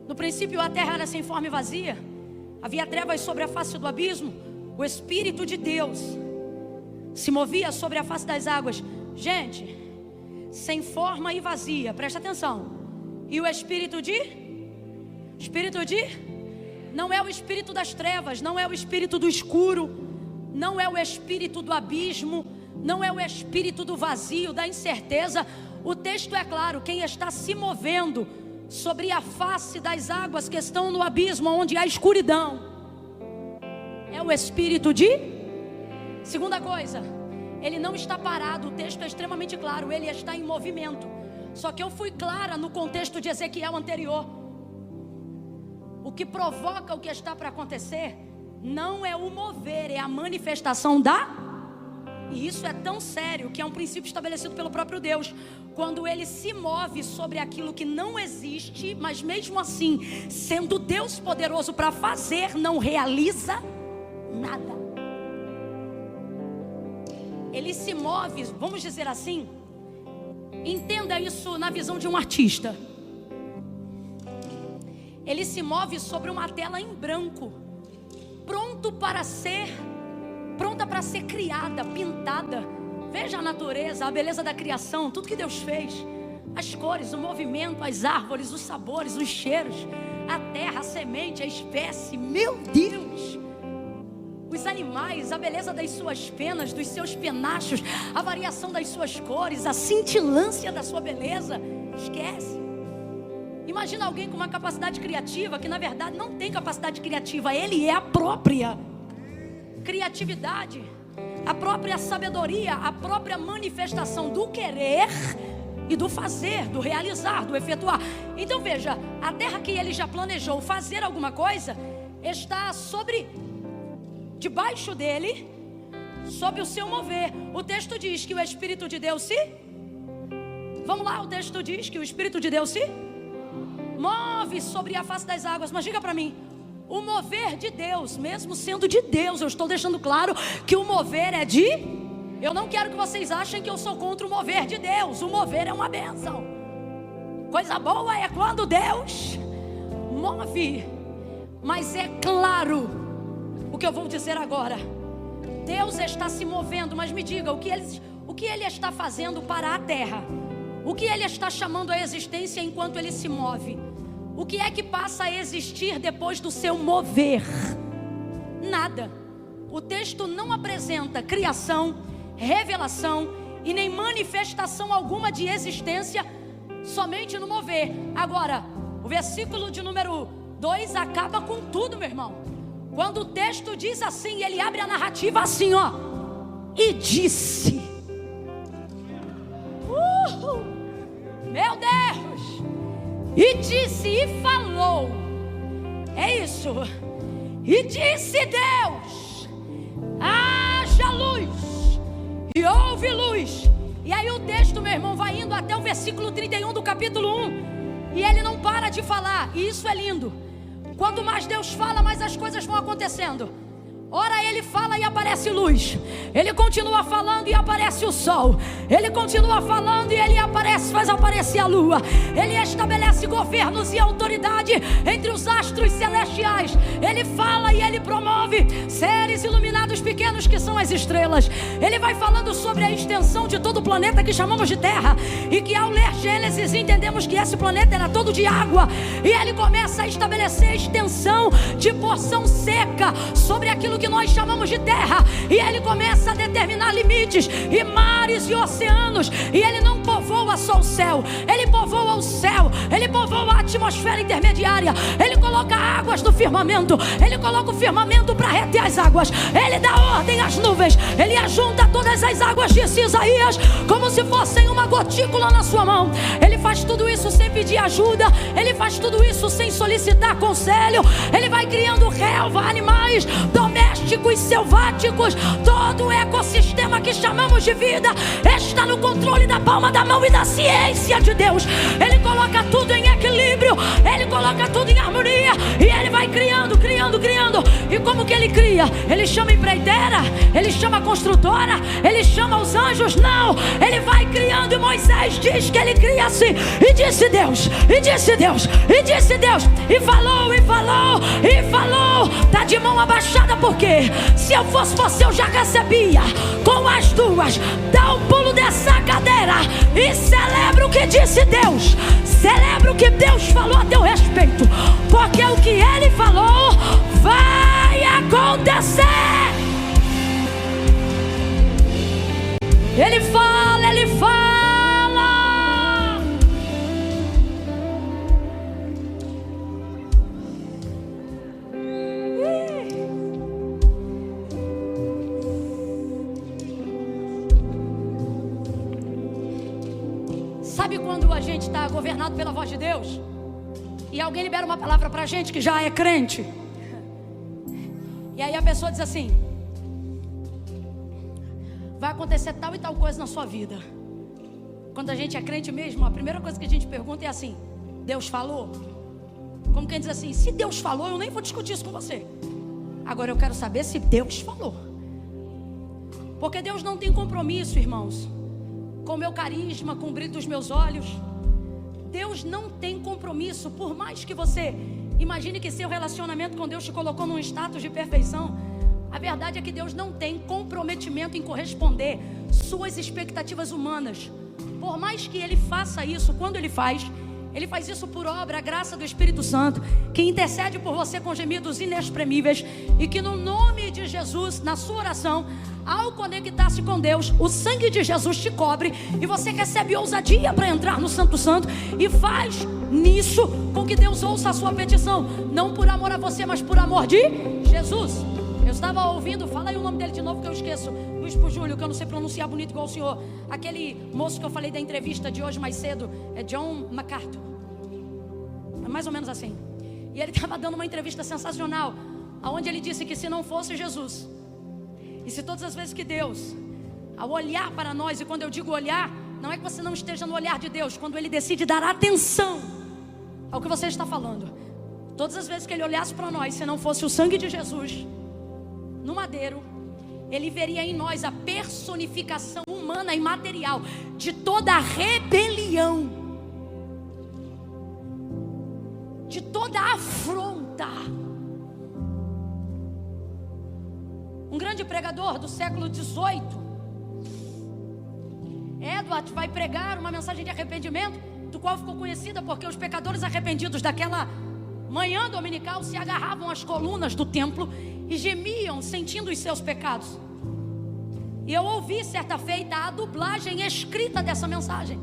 No princípio a terra era sem forma e vazia, havia trevas sobre a face do abismo, o Espírito de Deus se movia sobre a face das águas. Gente, sem forma e vazia, presta atenção. E o Espírito não é o espírito das trevas, não é o espírito do escuro, não é o espírito do abismo, não é o espírito do vazio, da incerteza. O texto é claro: quem está se movendo sobre a face das águas que estão no abismo, onde há escuridão, é o Espírito de... Segunda coisa, ele não está parado. O texto é extremamente claro, ele está em movimento. Só que eu fui clara no contexto de Ezequiel anterior. O que provoca o que está para acontecer não é o mover, é a manifestação da... E isso é tão sério que é um princípio estabelecido pelo próprio Deus. Quando ele se move sobre aquilo que não existe, mas mesmo assim, sendo Deus poderoso para fazer, não realiza nada. Ele se move, vamos dizer assim, entenda isso na visão de um artista. ele se move sobre uma tela em branco, pronta para ser criada, pintada. Veja a natureza, a beleza da criação, tudo que Deus fez. As cores, o movimento, as árvores, os sabores, os cheiros, a terra, a semente, a espécie. Meu Deus! Os animais, a beleza das suas penas, dos seus penachos, a variação das suas cores, a cintilância da sua beleza. Esquece. Imagina alguém com uma capacidade criativa que na verdade não tem capacidade criativa. Ele é a própria criatividade, a própria sabedoria, a própria manifestação do querer e do fazer, do realizar, do efetuar. Então veja, a terra que ele já planejou fazer alguma coisa está debaixo dele, sob o seu mover. O texto diz que o Espírito de Deus vamos lá, o texto diz que o Espírito de Deus se move sobre a face das águas. Mas diga para mim, o mover de Deus, mesmo sendo de Deus, eu estou deixando claro que o mover é de... Eu não quero que vocês achem que eu sou contra o mover de Deus. O mover é uma bênção. Coisa boa é quando Deus move. Mas é claro o que eu vou dizer agora. Deus está se movendo, mas me diga, o que ele está fazendo para a terra? O que ele está chamando à existência enquanto ele se move? O que é que passa a existir depois do seu mover? Nada. O texto não apresenta criação, revelação e nem manifestação alguma de existência, somente no mover. Agora, o versículo de número 2 acaba com tudo, meu irmão. Quando o texto diz assim, ele abre a narrativa assim, ó. E disse. Meu Deus! E disse e falou. É isso. E disse Deus: haja luz. E houve luz. E aí o texto, meu irmão, vai indo até o versículo 31 do capítulo 1. E ele não para de falar. E isso é lindo. Quanto mais Deus fala, mais as coisas vão acontecendo. Ora ele fala e aparece luz. Ele continua falando e aparece o sol. Ele continua falando e ele faz aparecer a lua. Ele estabelece governos e autoridade entre os astros celestiais. Ele fala e ele promove seres iluminados pequenos que são as estrelas. Ele vai falando sobre a extensão de todo o planeta que chamamos de Terra. E que ao ler Gênesis entendemos que esse planeta era todo de água. E ele começa a estabelecer a extensão de porção seca sobre aquilo que nós chamamos de terra. E ele começa a determinar limites e mares e oceanos. E ele não povoa só o céu, ele povoa o céu, ele povoa a atmosfera intermediária. Ele coloca águas no firmamento, ele coloca o firmamento para reter as águas. Ele dá ordem às nuvens, ele ajunta todas as águas, disse Isaías, como se fossem uma gotícula na sua mão. Ele faz tudo isso sem pedir ajuda, ele faz tudo isso sem solicitar conselho. Ele vai criando relva, animais domésticos, selváticos. Todo o ecossistema que chamamos de vida está no controle da palma da mão e da ciência de Deus. Ele coloca tudo em equilíbrio, ele coloca tudo em harmonia. E ele vai criando, criando, criando. E como que ele cria? Ele chama empreiteira, ele chama construtora, ele chama os anjos? Não, ele vai criando. E Moisés diz que ele cria assim. E disse Deus, e disse Deus, e disse Deus. E falou, e falou, e falou. Tá de mão abaixada porque se eu fosse você eu já recebia com as duas. Dá um pulo dessa cadeira e celebra o que disse Deus. Celebra o que Deus falou a teu respeito, porque o que ele falou vai acontecer. Ele fala, ele fala. Sabe quando a gente está governado pela voz de Deus e alguém libera uma palavra pra gente que já é crente, e aí a pessoa diz assim: vai acontecer tal e tal coisa na sua vida. Quando a gente é crente mesmo, a primeira coisa que a gente pergunta é assim: Deus falou? Como quem diz assim: se Deus falou, eu nem vou discutir isso com você. Agora eu quero saber se Deus falou. Porque Deus não tem compromisso, irmãos, com o meu carisma, com o brilho dos meus olhos. Deus não tem compromisso. Por mais que você Imagine que seu relacionamento com Deus te colocou num status de perfeição. A verdade é que Deus não tem comprometimento em corresponder suas expectativas humanas. Por mais que Ele faça isso, quando Ele faz isso por obra, a graça do Espírito Santo, que intercede por você com gemidos inexprimíveis. E que no nome de Jesus, na sua oração, ao conectar-se com Deus, o sangue de Jesus te cobre e você recebe ousadia para entrar no Santo Santo. E faz nisso com que Deus ouça a sua petição, não por amor a você, mas por amor de Jesus. Eu estava ouvindo, fala aí o nome dele de novo que eu esqueço, o Bispo Júlio, que eu não sei pronunciar bonito igual o senhor. Aquele moço que eu falei da entrevista de hoje mais cedo, é John MacArthur, é mais ou menos assim. E ele estava dando uma entrevista sensacional, onde ele disse que se não fosse Jesus, e se todas as vezes que Deus, ao olhar para nós, e quando eu digo olhar, não é que você não esteja no olhar de Deus, quando Ele decide dar atenção ao que você está falando, todas as vezes que Ele olhasse para nós, se não fosse o sangue de Jesus no madeiro, Ele veria em nós a personificação humana e material de toda a rebelião, de toda a afronta. Um grande pregador do século XVIII, Edward, vai pregar uma mensagem de arrependimento, do qual ficou conhecida porque os pecadores arrependidos daquela manhã dominical se agarravam às colunas do templo e gemiam sentindo os seus pecados. E eu ouvi certa feita a dublagem escrita dessa mensagem,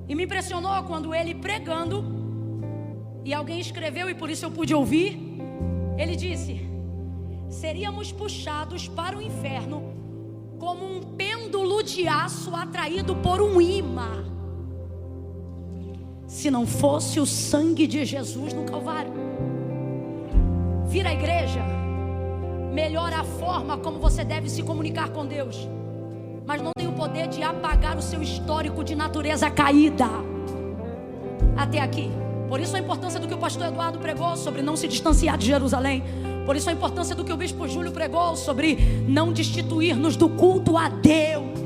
e me impressionou quando ele pregando, e alguém escreveu e por isso eu pude ouvir, ele disse: seríamos puxados para o inferno como um pêndulo de aço atraído por um imã, se não fosse o sangue de Jesus no Calvário. Vir à igreja melhora a forma como você deve se comunicar com Deus, mas não tem o poder de apagar o seu histórico de natureza caída até aqui. Por isso a importância do que o pastor Eduardo pregou sobre não se distanciar de Jerusalém. Por isso a importância do que o Bispo Júlio pregou sobre não destituir-nos do culto a Deus.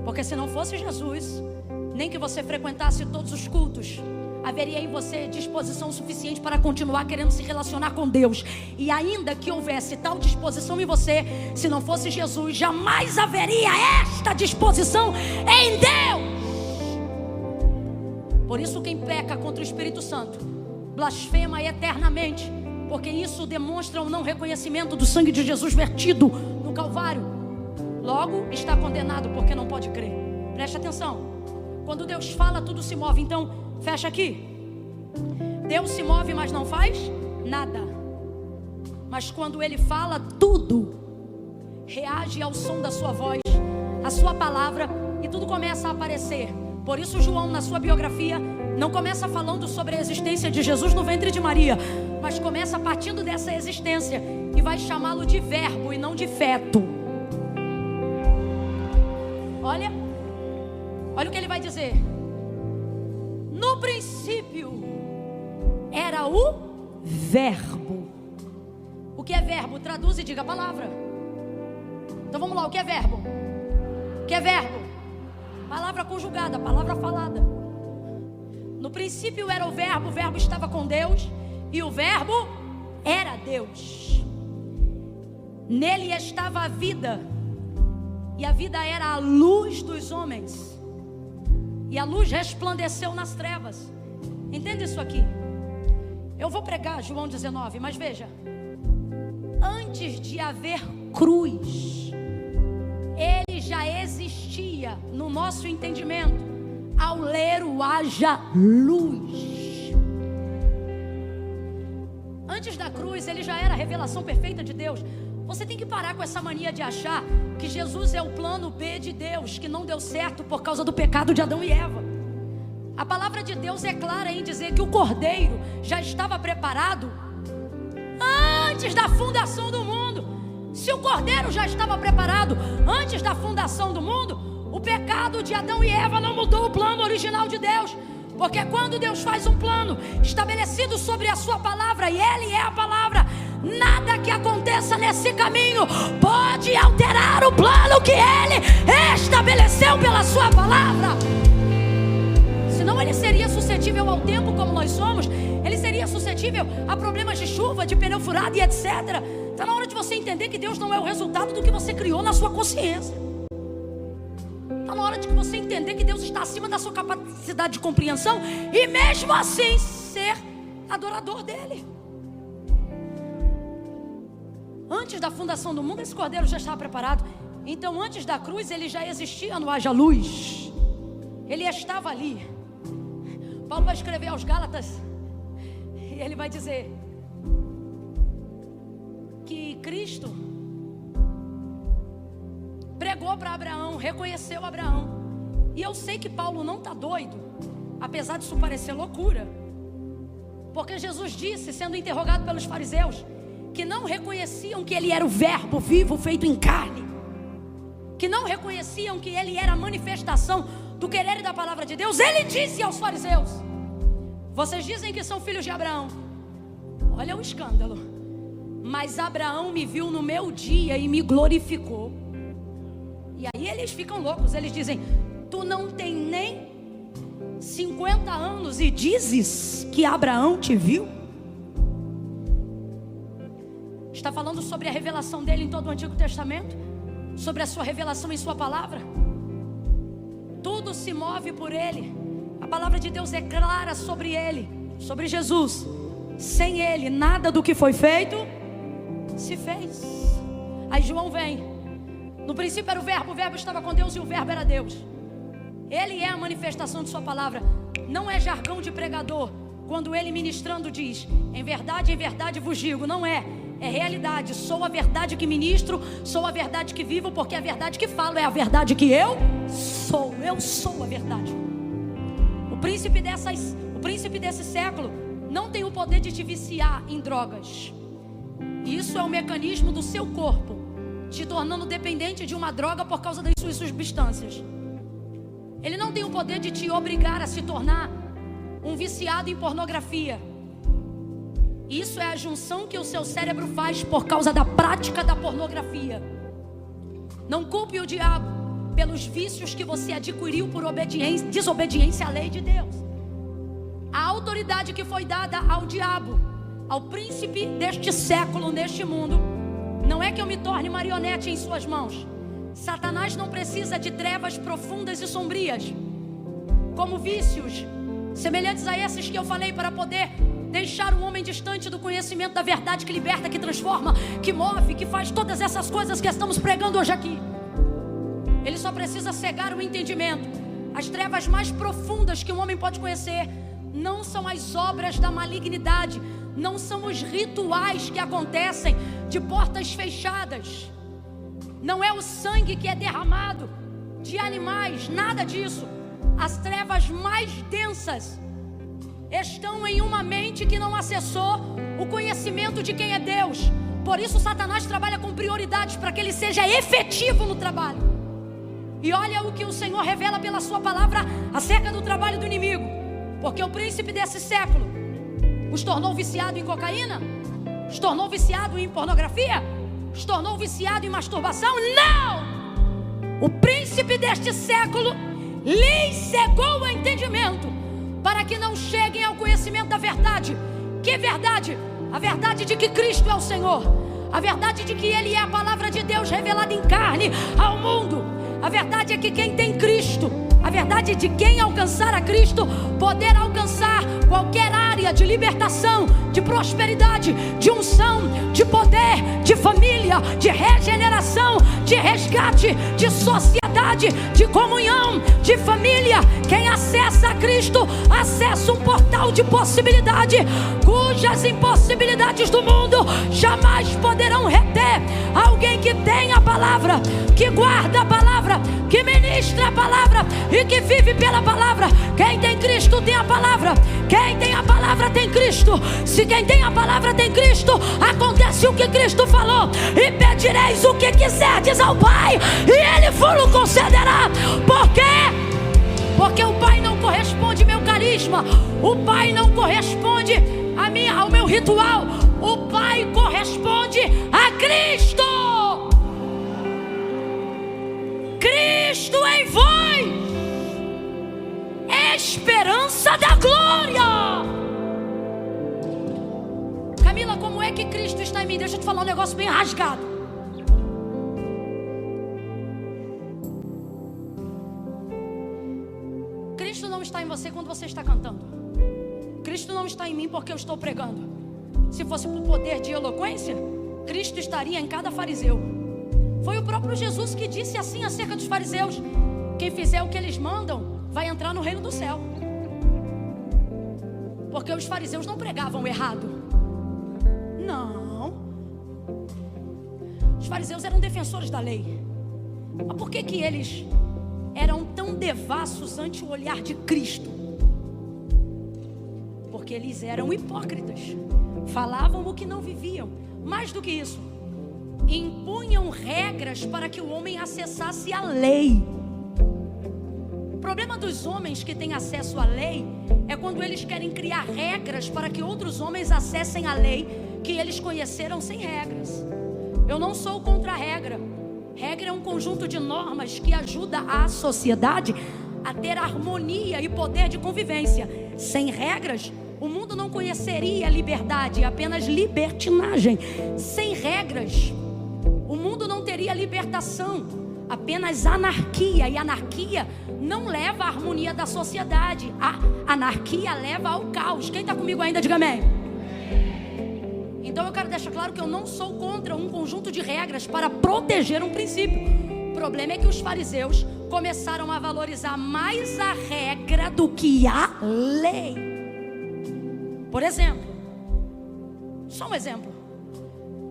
Porque se não fosse Jesus, nem que você frequentasse todos os cultos, haveria em você disposição suficiente para continuar querendo se relacionar com Deus. E ainda que houvesse tal disposição em você, se não fosse Jesus, jamais haveria esta disposição em Deus. Por isso quem peca contra o Espírito Santo blasfema eternamente, porque isso demonstra o não reconhecimento do sangue de Jesus vertido no Calvário. Logo está condenado porque não pode crer. Preste atenção, quando Deus fala tudo se move. Então fecha aqui. Deus se move mas não faz nada. Mas quando Ele fala, tudo reage ao som da sua voz, à sua palavra, e tudo começa a aparecer. Por isso João, na sua biografia, não começa falando sobre a existência de Jesus no ventre de Maria, mas começa partindo dessa existência e vai chamá-lo de verbo e não de feto. Olha o que ele vai dizer. No princípio era o verbo. O que é verbo? Traduz e diga a palavra. Então vamos lá, o que é verbo? O que é verbo? Palavra conjugada, palavra falada. No princípio era o verbo estava com Deus, e o verbo era Deus. Nele estava a vida, e a vida era a luz dos homens, e a luz resplandeceu nas trevas. Entenda isso aqui. Eu vou pregar João 19, mas veja, antes de haver cruz, ele já existia no nosso entendimento, ao ler o haja luz. Antes da cruz ele já era a revelação perfeita de Deus. Você tem que parar com essa mania de achar que Jesus é o plano B de Deus, que não deu certo por causa do pecado de Adão e Eva. A palavra de Deus é clara em dizer que o Cordeiro já estava preparado antes da fundação do mundo. Se o Cordeiro já estava preparado antes da fundação do mundo, o pecado de Adão e Eva não mudou o plano original de Deus. Porque quando Deus faz um plano estabelecido sobre a sua palavra, e Ele é a palavra, nada que aconteça nesse caminho pode alterar o plano que Ele estabeleceu pela sua palavra. Senão Então ele seria suscetível ao tempo como nós somos. Ele seria suscetível a problemas de chuva, de pneu furado e etc. Está na hora de você entender que Deus não é o resultado do que você criou na sua consciência. Está na hora de você entender que Deus está acima da sua capacidade de compreensão e mesmo assim ser adorador dele. Antes da fundação do mundo, esse cordeiro já estava preparado. Então antes da cruz ele já existia no haja luz. Ele estava ali. Paulo vai escrever aos Gálatas e ele vai dizer que Cristo pregou para Abraão, reconheceu Abraão. E eu sei que Paulo não está doido, apesar disso parecer loucura, porque Jesus disse, sendo interrogado pelos fariseus, que não reconheciam que ele era o verbo vivo feito em carne, que não reconheciam que ele era a manifestação do querer e da palavra de Deus. Ele disse aos fariseus: vocês dizem que são filhos de Abraão. Olha o escândalo. Mas Abraão me viu no meu dia e me glorificou. E aí eles ficam loucos. Eles dizem: tu não tem nem 50 anos e dizes que Abraão te viu? Está falando sobre a revelação dele em todo o Antigo Testamento, sobre a sua revelação em sua palavra. Tudo se move por ele. A palavra de Deus é clara sobre ele, sobre Jesus. Sem ele, nada do que foi feito se fez. Aí João vem. No princípio era o verbo estava com Deus e o verbo era Deus. Ele é a manifestação de sua palavra. Não é jargão de pregador quando ele ministrando diz: em verdade vos digo. Não é. É realidade. Sou a verdade que ministro, sou a verdade que vivo, porque a verdade que falo é a verdade que eu sou. Eu sou a verdade. O príncipe desse século não tem o poder de te viciar em drogas. Isso é um mecanismo do seu corpo te tornando dependente de uma droga por causa das suas substâncias. Ele não tem o poder de te obrigar a se tornar um viciado em pornografia. Isso é a junção que o seu cérebro faz por causa da prática da pornografia. Não culpe o diabo pelos vícios que você adquiriu por desobediência à lei de Deus. A autoridade que foi dada ao diabo, ao príncipe deste século, neste mundo, não é que eu me torne marionete em suas mãos. Satanás não precisa de trevas profundas e sombrias, como vícios semelhantes a esses que eu falei, para poder deixar o homem distante do conhecimento da verdade que liberta, que transforma, que move, que faz todas essas coisas que estamos pregando hoje aqui. Ele só precisa cegar o entendimento. As trevas mais profundas que um homem pode conhecer não são as obras da malignidade, não são os rituais que acontecem de portas fechadas, não é o sangue que é derramado de animais, nada disso. As trevas mais densas estão em uma mente que não acessou o conhecimento de quem é Deus. Por isso Satanás trabalha com prioridades para que ele seja efetivo no trabalho. E olha o que o Senhor revela pela sua palavra acerca do trabalho do inimigo. Porque o príncipe desse século os tornou viciado em cocaína, os tornou viciado em pornografia, os tornou viciado em masturbação. Não! O príncipe deste século lhes cegou o entendimento para que não cheguem ao conhecimento da verdade. Que verdade? A verdade de que Cristo é o Senhor, a verdade de que Ele é a palavra de Deus revelada em carne ao mundo. A verdade é que quem tem Cristo, a verdade de quem alcançar a Cristo, poder alcançar qualquer área de libertação, de prosperidade, de unção, de poder, de família, de regeneração, de resgate, de sociedade, de comunhão, de família. Quem acessa a Cristo, acessa um portal de possibilidade, cujas impossibilidades do mundo jamais poderão reter alguém que tem a palavra, que guarda a palavra, que ministra a palavra e que vive pela palavra. Quem tem Cristo tem a palavra. Quem tem a palavra tem Cristo. Se quem tem a palavra tem Cristo, acontece o que Cristo falou: e pedireis o que quiserdes ao Pai, e Ele vos concederá. Por quê? Porque o Pai não corresponde ao meu carisma, o Pai não corresponde ao meu ritual, o Pai corresponde a Cristo. Cristo em vós, esperança da glória. Camila, como é que Cristo está em mim? Deixa eu te falar um negócio bem rasgado. Cristo não está em você quando você está cantando. Cristo não está em mim porque eu estou pregando. Se fosse por poder de eloquência, Cristo estaria em cada fariseu. Foi o próprio Jesus que disse assim acerca dos fariseus: quem fizer o que eles mandam vai entrar no reino do céu. Porque os fariseus não pregavam errado. Não. Os fariseus eram defensores da lei. Mas por que eles eram tão devassos ante o olhar de Cristo? Porque eles eram hipócritas. Falavam o que não viviam. Mais do que isso, impunham regras para que o homem acessasse a lei. O problema dos homens que têm acesso à lei é quando eles querem criar regras para que outros homens acessem a lei que eles conheceram sem regras. Eu não sou contra a regra. Regra é um conjunto de normas que ajuda a sociedade a ter harmonia e poder de convivência. Sem regras, o mundo não conheceria liberdade, apenas libertinagem. Sem regras, o mundo não teria libertação, apenas anarquia. E anarquia não leva à harmonia da sociedade. A anarquia leva ao caos. Quem está comigo ainda, diga amém. Então eu quero deixar claro que eu não sou contra um conjunto de regras para proteger um princípio. O problema é que os fariseus começaram a valorizar mais a regra do que a lei. Por exemplo, só um exemplo.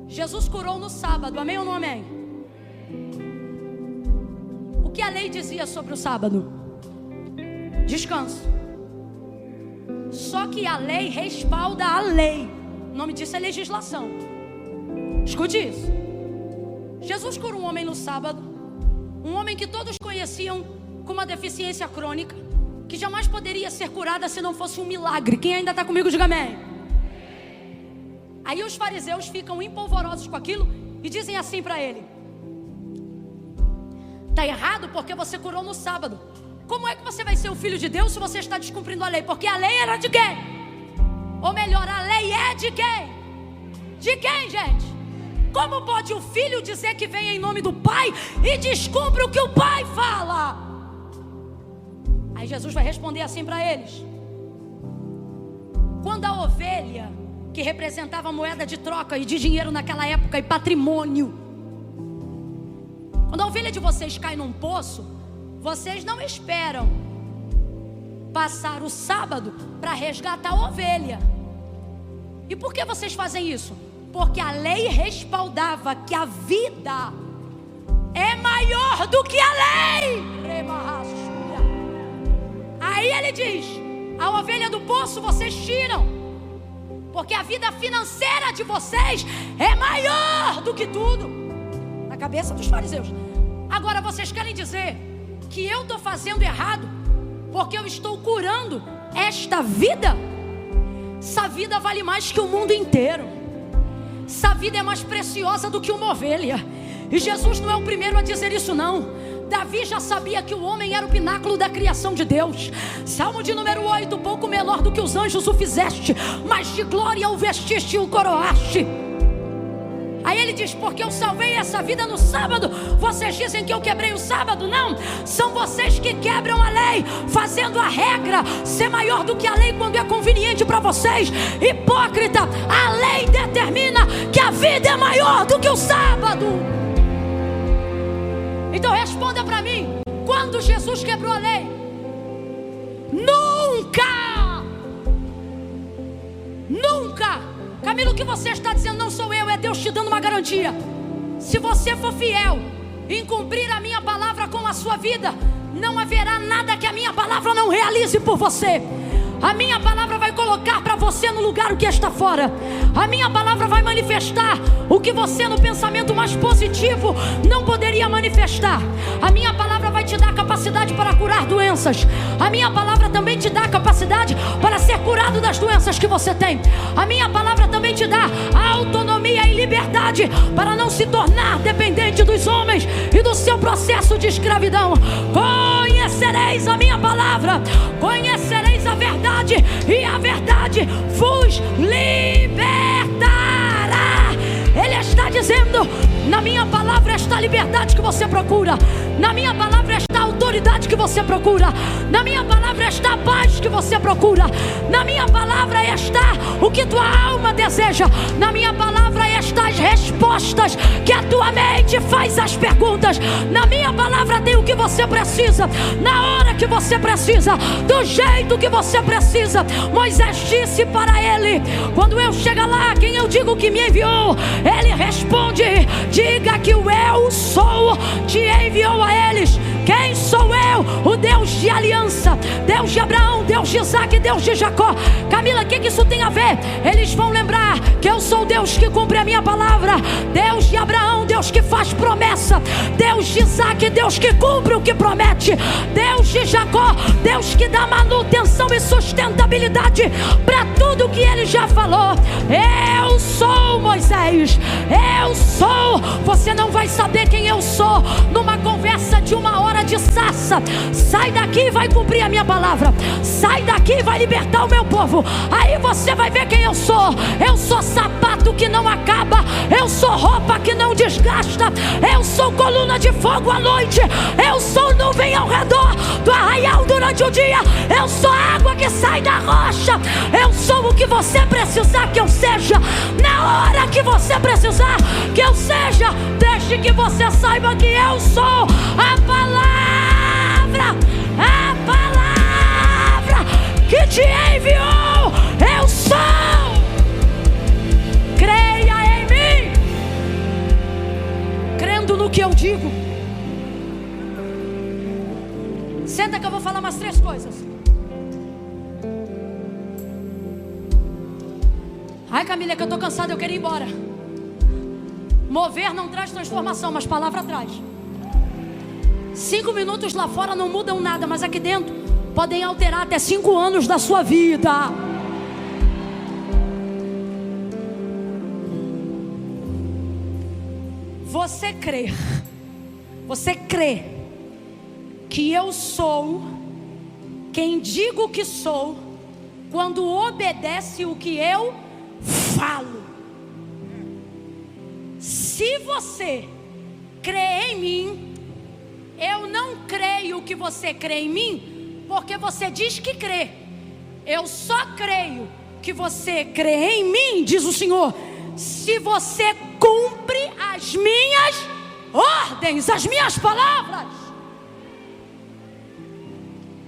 Jesus curou no sábado, amém ou não amém? O que a lei dizia sobre o sábado? Descanso. Só que a lei respalda a lei. O nome disso é legislação. Escute isso. Jesus curou um homem no sábado. Um homem que todos conheciam com uma deficiência crônica, que jamais poderia ser curada se não fosse um milagre. Quem ainda está comigo, diga amém. Aí os fariseus ficam empolvorosos com aquilo e dizem assim para ele: está errado porque você curou no sábado. Como é que você vai ser o filho de Deus se você está descumprindo a lei? Porque a lei era de quem? Ou melhor, a lei é de quem? De quem, gente? Como pode o filho dizer que vem em nome do pai e descumpre o que o pai fala? Aí Jesus vai responder assim para eles: quando a ovelha, que representava moeda de troca e de dinheiro naquela época e patrimônio, quando a ovelha de vocês cai num poço, vocês não esperam passar o sábado para resgatar a ovelha. E por que vocês fazem isso? Porque a lei respaldava que a vida é maior do que a lei. Aí ele diz: a ovelha do poço vocês tiram, porque a vida financeira de vocês é maior do que tudo. Na cabeça dos fariseus. Agora vocês querem dizer que eu estou fazendo errado porque eu estou curando esta vida? Essa vida vale mais que o mundo inteiro. Essa vida é mais preciosa do que uma ovelha. E Jesus não é o primeiro a dizer isso, não. Davi já sabia que o homem era o pináculo da criação de Deus. Salmo de número 8: pouco menor do que os anjos o fizeste, mas de glória o vestiste e o coroaste. Aí ele diz: porque eu salvei essa vida no sábado. Vocês dizem que eu quebrei o sábado? Não, são vocês que quebram a lei, fazendo a regra ser maior do que a lei quando é conveniente para vocês. Hipócrita, a lei determina que a vida é maior do que o sábado. Então responda para mim: quando Jesus quebrou a lei? Nunca! Nunca! Camilo, o que você está dizendo não sou eu, é Deus te dando uma garantia. Se você for fiel em cumprir a minha palavra com a sua vida, não haverá nada que a minha palavra não realize por você. A minha palavra vai colocar para você no lugar o que está fora. A minha palavra vai manifestar o que você no pensamento mais positivo não poderia manifestar. A minha palavra vai te dar capacidade para curar doenças. A minha palavra também te dá capacidade para ser curado das doenças que você tem. A minha palavra também te dá autonomia e liberdade para não se tornar dependente dos homens e do seu processo de escravidão. Conhecereis a minha palavra, conhecereis verdade vos libertará. Ele está dizendo: na minha palavra está a liberdade que você procura, na minha palavra está a autoridade que você procura, na minha palavra está a paz que você procura, na minha palavra está o que tua alma deseja, na minha palavra está as respostas que a tua mente faz as perguntas, na minha palavra tem o que você precisa, na hora que você precisa, do jeito que você precisa. Moisés disse para ele: quando eu chegar lá, quem eu digo que me enviou? Ele responde: diga que o eu sou te enviou a eles. Quem sou eu? O Deus de aliança, Deus de Abraão, Deus de Isaac, Deus de Jacó. Camila, o que isso tem a ver? Eles vão lembrar que eu sou Deus que cumpre a minha palavra, Deus de Abraão, Deus que faz promessa, Deus de Isaac, Deus que cumpre o que promete, Deus de Jacó, Deus que dá manutenção e sustentabilidade para tudo que ele já falou. Eu sou, Moisés, eu sou. Você não vai saber quem eu sou numa conversa de uma hora de sarça. Sai daqui e vai cumprir a minha palavra, sai daqui e vai libertar o meu povo. Aí você vai ver quem eu sou. Eu sou sapato que não acaba, eu sou roupa que não desgasta, eu sou coluna de fogo à noite, eu sou nuvem ao redor do arraial durante o dia, eu sou água que sai da rocha, eu sou o que você precisar que eu seja, na hora que você precisar que eu seja, desde que você saiba que eu sou a palavra que te enviou. Eu sou. Creia em mim, crendo no que eu digo. Senta que eu vou falar umas 3 coisas. Ai, Camila, é que eu tô cansada, eu quero ir embora. Mover não traz transformação, mas palavra traz. 5 minutos lá fora não mudam nada, mas aqui dentro podem alterar até 5 anos da sua vida. Você crê que eu sou quem digo que sou quando obedece o que eu falo. Se você crê em mim, eu não creio que você crê em mim porque você diz que crê. Eu só creio que você crê em mim, diz o Senhor, se você cumpre as minhas ordens, as minhas palavras.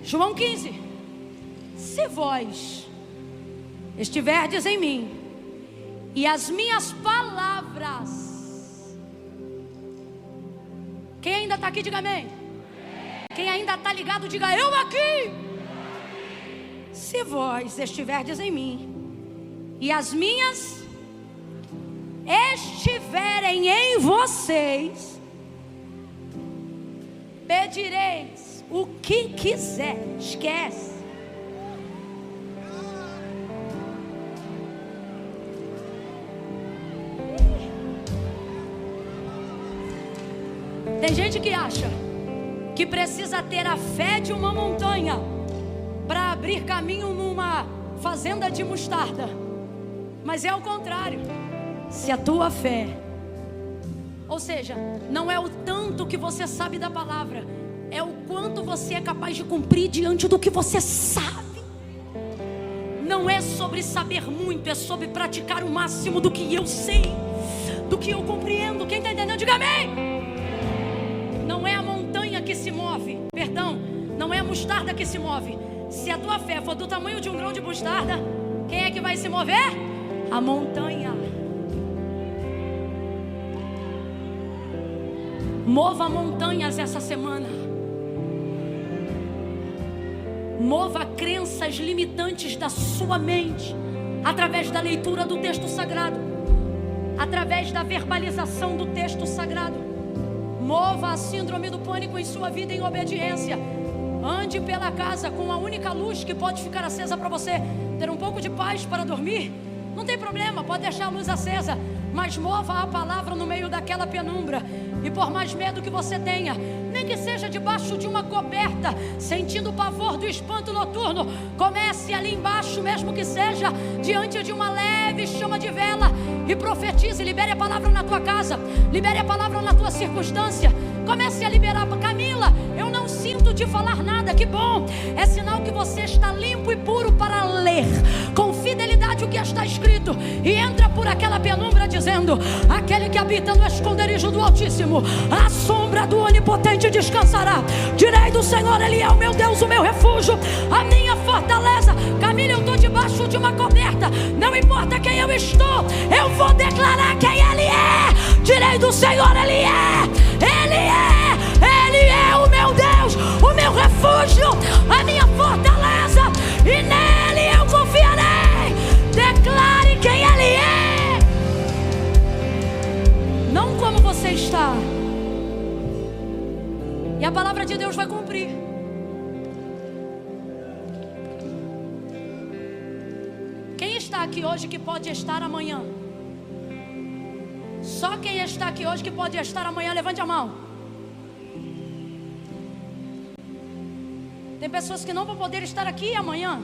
João 15: se vós estiverdes em mim e as minhas palavras. Quem ainda está aqui, diga amém. Quem ainda está ligado, diga eu aqui. Se vós estiverdes em mim e as minhas estiverem em vocês, pedireis o que quiser. Esquece. Tem gente que acha que precisa ter a fé de uma montanha para abrir caminho numa fazenda de mostarda. Mas é o contrário. Se a tua fé, ou seja, não é o tanto que você sabe da palavra, é o quanto você é capaz de cumprir diante do que você sabe. Não é sobre saber muito, é sobre praticar o máximo do que eu sei, do que eu compreendo. Quem está entendendo, diga amém. Não é a montanha que se move, perdão, não é a mostarda que se move. Se a tua fé for do tamanho de um grão de mostarda, quem é que vai se mover? A montanha. Mova montanhas essa semana. Mova crenças limitantes da sua mente, através da leitura do texto sagrado, através da verbalização do texto sagrado. Mova a síndrome do pânico em sua vida em obediência. Ande pela casa com a única luz que pode ficar acesa para você ter um pouco de paz para dormir. Não tem problema, pode deixar a luz acesa, mas mova a palavra no meio daquela penumbra. E por mais medo que você tenha, nem que seja debaixo de uma coberta, sentindo o pavor do espanto noturno, comece ali embaixo, mesmo que seja diante de uma leve chama de vela, e profetize, libere a palavra na tua casa, libere a palavra na tua circunstância. Comece a liberar. Camila, eu não sinto de falar nada, que bom, é sinal que você está limpo e puro para ler com fidelidade o que está escrito, e entra por aquela penumbra dizendo: aquele que habita no esconderijo do Altíssimo, a sombra do Onipotente descansará. Direi do Senhor, Ele é o meu Deus, o meu refúgio, a minha fortaleza. Camila, eu estou debaixo de uma coberta, não importa quem eu estou, eu vou declarar quem Ele é. Direi do Senhor, Ele é o meu Deus, o meu refúgio, a minha fortaleza, e nele eu confiarei. Declare quem Ele é, não como você está. E a palavra de Deus vai cumprir. Quem está aqui hoje que pode estar amanhã? Só quem está aqui hoje que pode estar amanhã, levante a mão. Tem pessoas que não vão poder estar aqui amanhã,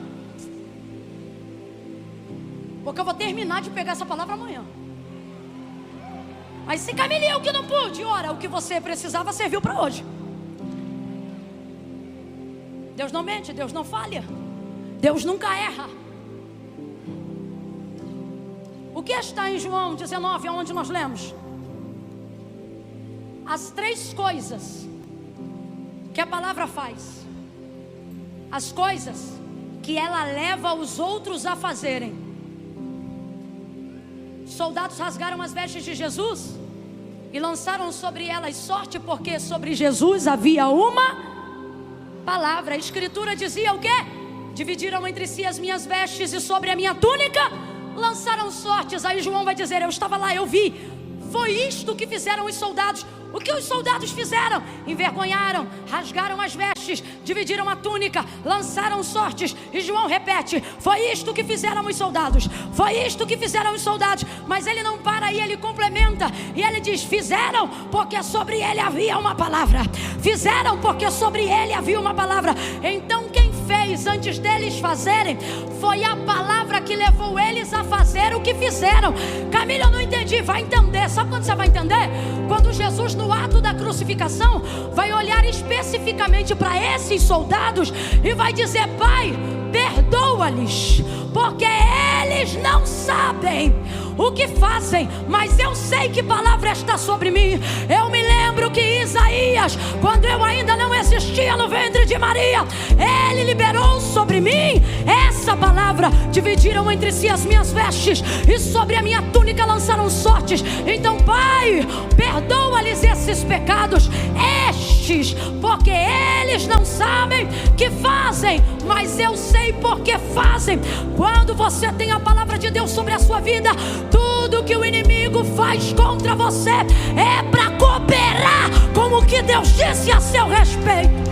porque eu vou terminar de pegar essa palavra amanhã. Mas se Camila, eu que não pude, ora, o que você precisava serviu para hoje. Deus não mente, Deus não falha, Deus nunca erra. O que está em João 19, onde nós lemos? As 3 coisas que a palavra faz, as coisas que ela leva os outros a fazerem. Soldados rasgaram as vestes de Jesus e lançaram sobre elas sorte, porque sobre Jesus havia uma palavra. A Escritura dizia o quê? Dividiram entre si as minhas vestes, e sobre a minha túnica lançaram sortes. Aí João vai dizer: eu estava lá, eu vi. Foi isto que fizeram os soldados. O que os soldados fizeram? Envergonharam, rasgaram as vestes, dividiram a túnica, lançaram sortes. E João repete: foi isto que fizeram os soldados, foi isto que fizeram os soldados. Mas ele não para aí, ele complementa, e ele diz: fizeram porque sobre ele havia uma palavra. Fizeram porque sobre ele havia uma palavra. Então quem fez antes deles fazerem foi a palavra que levou eles a fazer o que fizeram. Camila, eu não entendi. Vai entender. Sabe quando você vai entender? Quando Jesus, no ato da crucificação, vai olhar especificamente para esses soldados e vai dizer: Pai, perdoa-lhes, porque eles não sabem o que fazem. Mas eu sei que palavra está sobre mim. Eu me lembro que Isaías, quando eu ainda não existia no ventre de Maria, ele liberou sobre mim essa palavra. Dividiram entre si as minhas vestes, e sobre a minha túnica lançaram sortes. Então, Pai, perdoa-lhes esses pecados, porque eles não sabem que fazem, mas eu sei porque fazem. Quando você tem a palavra de Deus sobre a sua vida, tudo que o inimigo faz contra você é para cooperar com o que Deus disse a seu respeito.